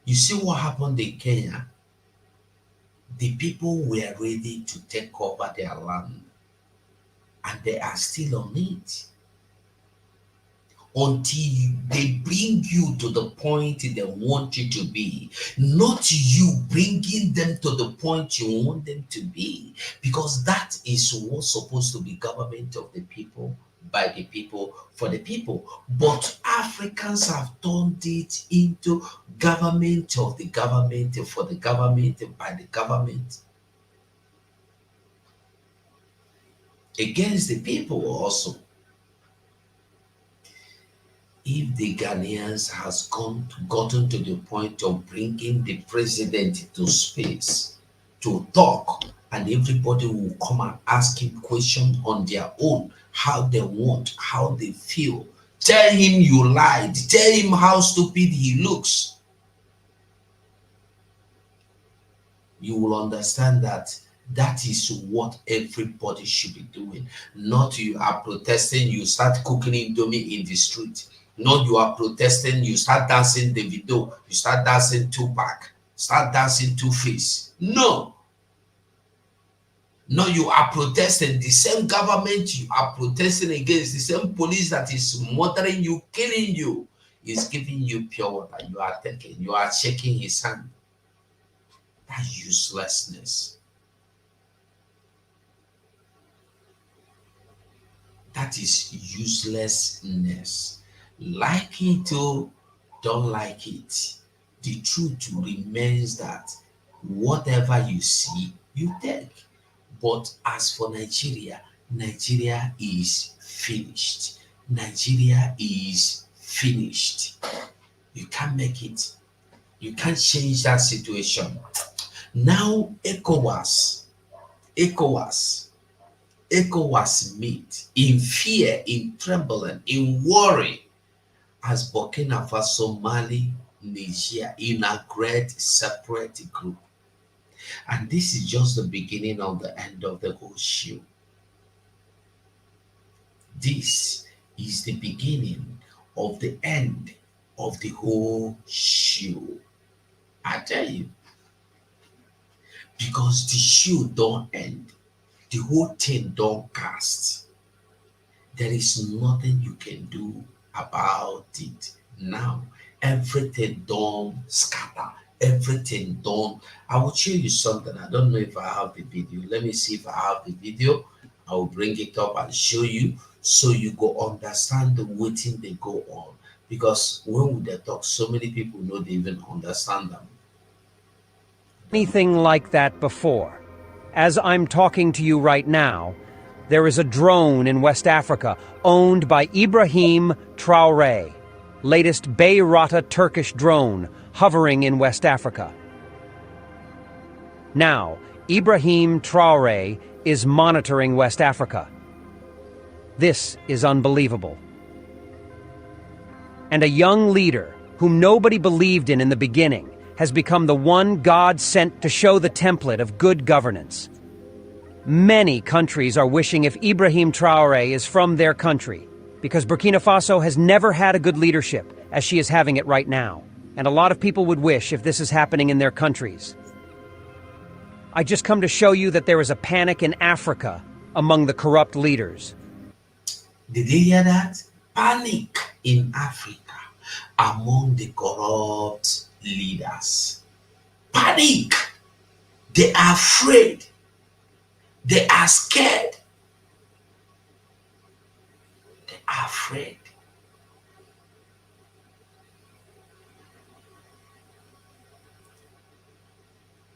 You see what happened in Kenya? The people were ready to take over their land, and they are still on it. Until they bring you to the point they want you to be, not you bringing them to the point you want them to be, because that is what's supposed to be government of the people, by the people, for the people. But Africans have turned it into government of the government, for the government, by the government, against the people also. if the Ghanaians has gotten to the point of bringing the president to space to talk, and everybody will come and ask him questions on their own, how they want, how they feel. Tell him you lied. Tell him how stupid he looks. You will understand that that is what everybody should be doing. Not you are protesting, you start cooking indomie in the street. Not you are protesting, you start dancing the video, you start dancing Tupac, start dancing Two-Face. No. No, you are protesting the same government you are protesting against, the same police that is murdering you, killing you, is giving you pure water. You are taking, you are shaking his hand. That uselessness. That is uselessness. Like it or don't like it, the truth remains that whatever you see, you take. But as for Nigeria, Nigeria is finished. Nigeria is finished. You can't make it. You can't change that situation. Now, ECOWAS meet in fear, in trembling, in worry, as Burkina Faso, Mali, Niger in a great separate group. And this is just the beginning of the end of the whole show. This is the beginning of the end of the whole show. I tell you. Because the show don't end. The whole thing don't cast. There is nothing you can do about it now. Everything don't scatter. Everything don't. I will show you something. I don't know if I have the video. Let me see if I have the video. I will bring it up and show you so you go understand the waiting they go on. Because when they talk, so many people know they even understand them. Anything like that before. As I'm talking to you right now, there is a drone in West Africa owned by Ibrahim Traoré, latest Bayrata Turkish drone hovering in West Africa. Now, Ibrahim Traoré is monitoring West Africa. This is unbelievable. And a young leader whom nobody believed in the beginning has become the one God sent to show the template of good governance. Many countries are wishing if Ibrahim Traoré is from their country, because Burkina Faso has never had a good leadership as she is having it right now. And a lot of people would wish if this is happening in their countries. I just come to show you that there is a panic in Africa among the corrupt leaders. Did you hear that? Panic in Africa among the corrupt leaders. Panic. They are afraid. They are scared. They are afraid.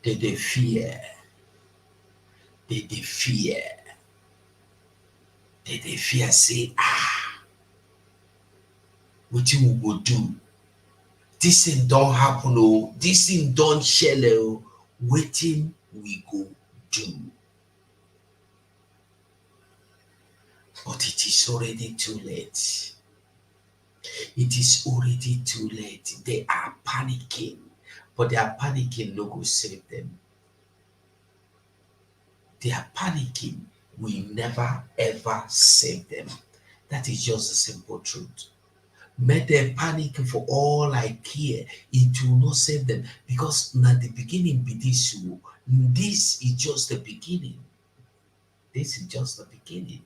They fear. They fear. They fear say, what you will do? This thing don't happen, oh. This thing don't shell, oh. Waiting we go do. But it is already too late. It is already too late. They are panicking, but they are panicking no go save them. They are panicking. We never ever save them. That is just the simple truth. Make them panic for all I care. It will not save them because now the beginning be this. This is just the beginning. This is just the beginning.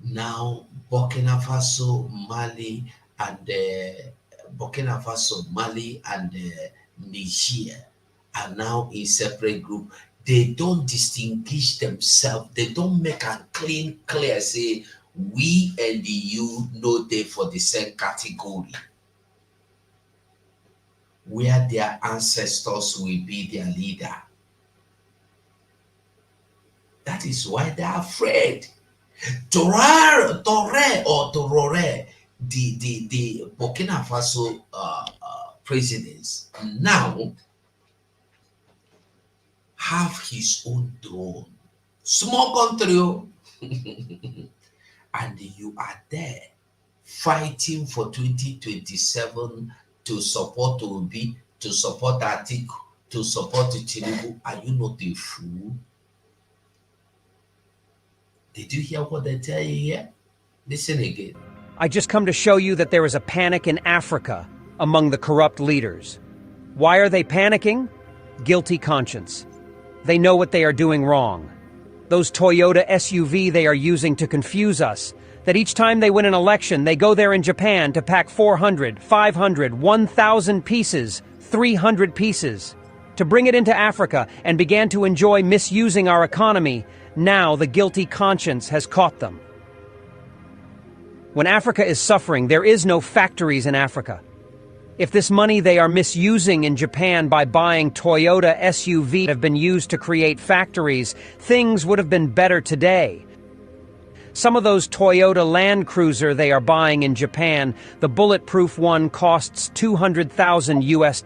Now Burkina Faso, Mali, and Niger are now in separate group. They don't distinguish themselves. They don't make a clear say we and you know they for the same category where their ancestors will be their leader. That is why they are afraid. Torare, the Burkina Faso presidents now have his own throne. Small country, and you are there fighting for 2027 to support Obi, to support Atiku, to support Tinubu. Are you not a fool? Did you hear what they tell you here? Listen again. I just come to show you that there is a panic in Africa among the corrupt leaders. Why are they panicking? Guilty conscience. They know what they are doing wrong. Those Toyota SUV they are using to confuse us, that each time they win an election, they go there in Japan to pack 400, 500, 1,000 pieces, 300 pieces, to bring it into Africa and began to enjoy misusing our economy. Now the guilty conscience has caught them. When Africa is suffering, there is no factories in Africa. If this money they are misusing in Japan by buying Toyota SUV have been used to create factories, things would have been better today. Some of those Toyota Land Cruiser they are buying in Japan, the bulletproof one costs $200,000 US.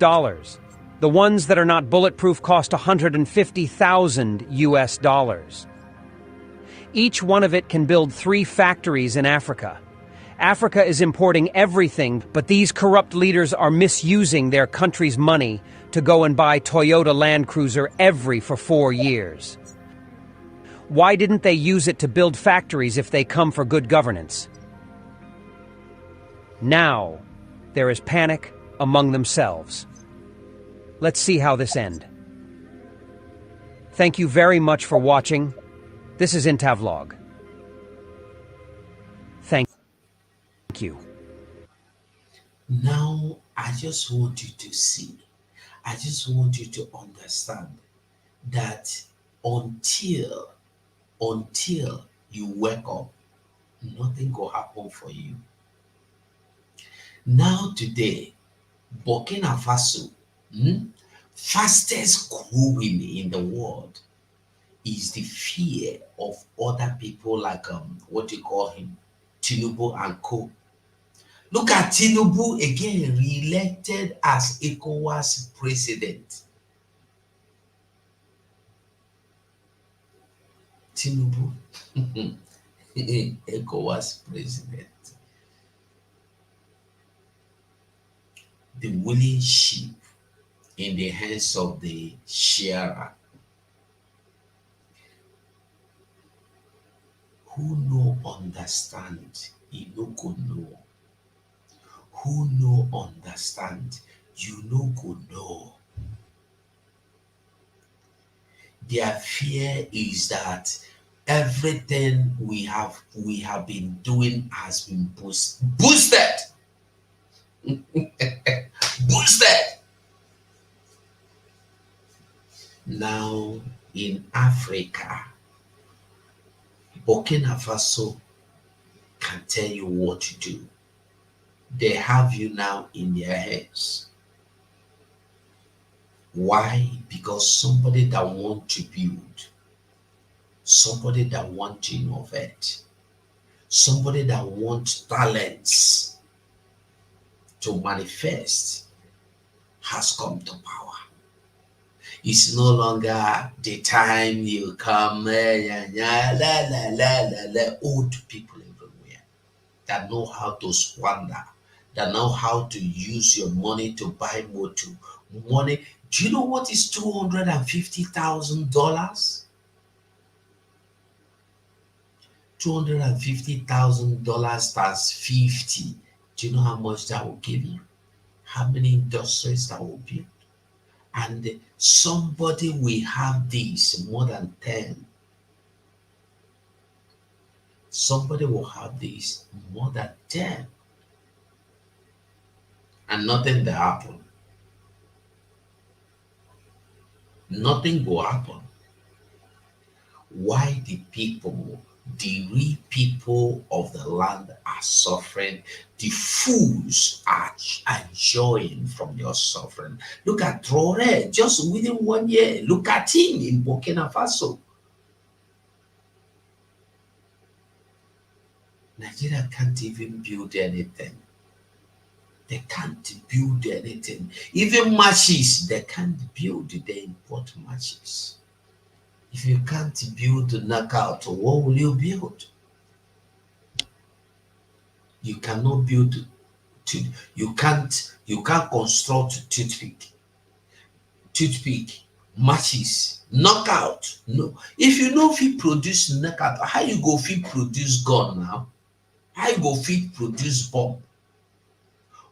The ones that are not bulletproof cost $150,000 US. Each one of it can build 3 factories in Africa. Africa is importing everything, but these corrupt leaders are misusing their country's money to go and buy Toyota Land Cruiser for 4 years. Why didn't they use it to build factories if they come for good governance? Now, there is panic among themselves. Let's see how this ends. Thank you very much for watching. This is Intavlog. Thank you. Now, I just want you to see, I just want you to understand that until you wake up, nothing will happen for you. Now today, Burkina Faso, fastest growing in the world, is the fear of other people like what you call him, Tinubu and co. Look at Tinubu again, re-elected as ECOWAS president. Tinubu, ECOWAS president. The willing sheep in the hands of the shearer. Who no understand, he no go know. Who no understand, you no go know. Their fear is that everything we have been doing has been boosted. Boosted. Now in Africa, Burkina Faso can tell you what to do. They have you now in their heads. Why? Because somebody that wants to build, somebody that wants to innovate, somebody that wants talents to manifest has come to power. It's no longer the time you come, old people everywhere that know how to squander, that know how to use your money to buy motor. Money. Do you know what is $250,000? $250,000 times 50. Do you know how much that will give you? How many industries that will build? And somebody will have this more than 10. Somebody will have this more than 10. And nothing will happen. Nothing will happen. Why the people, the real people of the land are suffering? The fools are enjoying from your suffering. Look at Traoré, just within 1 year. Look at him in Burkina Faso. Nigeria can't even build anything. They can't build anything. Even matches, they can't build. They import matches. If you can't build a knockout, what will you build? You cannot build. You can't construct toothpick, matches, knockout. No. If you know if you produce knockout, how you go fit produce gun now? How you go fit produce bomb?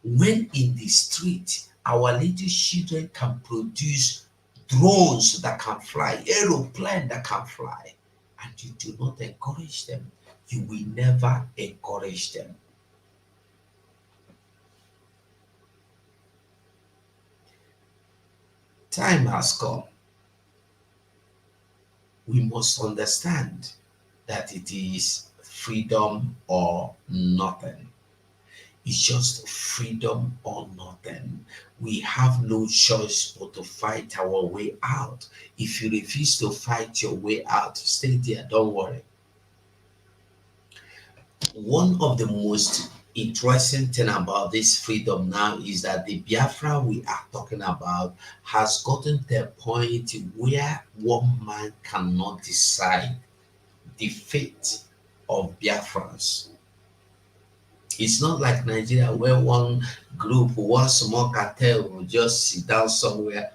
When in the street, our little children can produce drones that can fly, aeroplane that can fly, and you do not encourage them, you will never encourage them. Time has come. We must understand that it is freedom or nothing. It's just freedom or nothing. We have no choice but to fight our way out. If you refuse to fight your way out, stay there, don't worry. One of the most interesting thing about this freedom now is that the Biafra we are talking about has gotten to a point where one man cannot decide the fate of Biafrans. It's not like Nigeria where one group, one small cartel will just sit down somewhere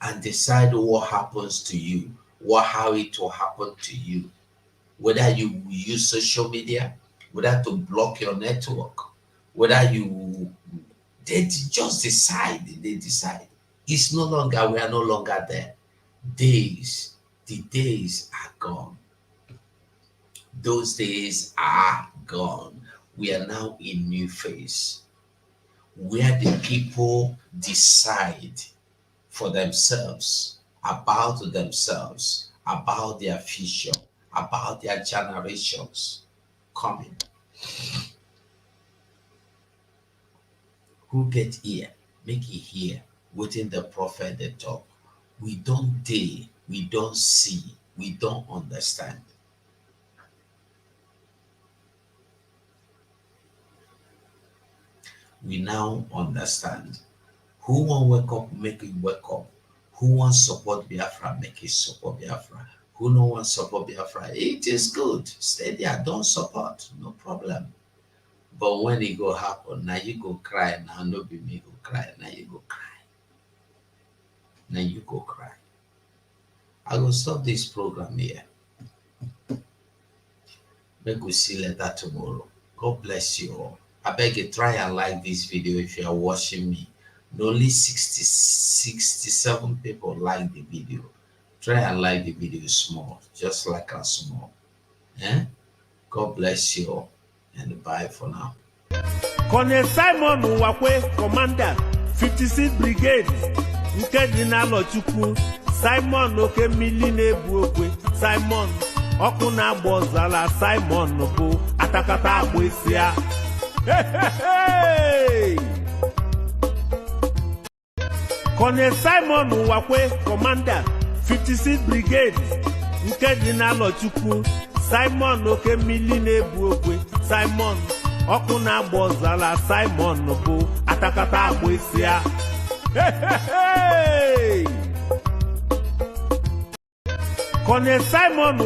and decide what happens to you, how it will happen to you. Whether you use social media, whether to block your network, whether they just decide, they decide. It's no longer, we are no longer there. The days are gone. Those days are gone. We are now in new phase where the people decide for themselves, about their future, about their generations coming. Who get here, make it here, waiting the prophet they talk. We don't dare, we don't see, we don't understand. We now understand. Who want wake up, make it wake up. Who wants support Biafra, make it support Biafra. Who no want support Biafra, it is good. Stay there, don't support, no problem. But when it go happen, now you go cry, now no be me go cry, now you go cry. Now you go cry. I will stop this program here. Make we see later tomorrow. God bless you all. I beg you, try and like this video if you are watching me. Only 67 people like the video. Try and like the video small, just like a small. God bless you all, and bye for now. Colonel Simon Wakwe, Commander, 56th Brigade, Nkedina Lochukwu, Simon Oke Miline Buokwe, Simon Okuna Bozala, Simon Nobo, Atakata Abwesia. Hey! Colonel Simon Wakwe, Commander, 56th Brigade, Nkedina Lochukwu, Simon Oke Miline Buokwe, Simon Okuna Bozala, Simon Nobo, Atakata Abwesia. Hey! Colonel Simon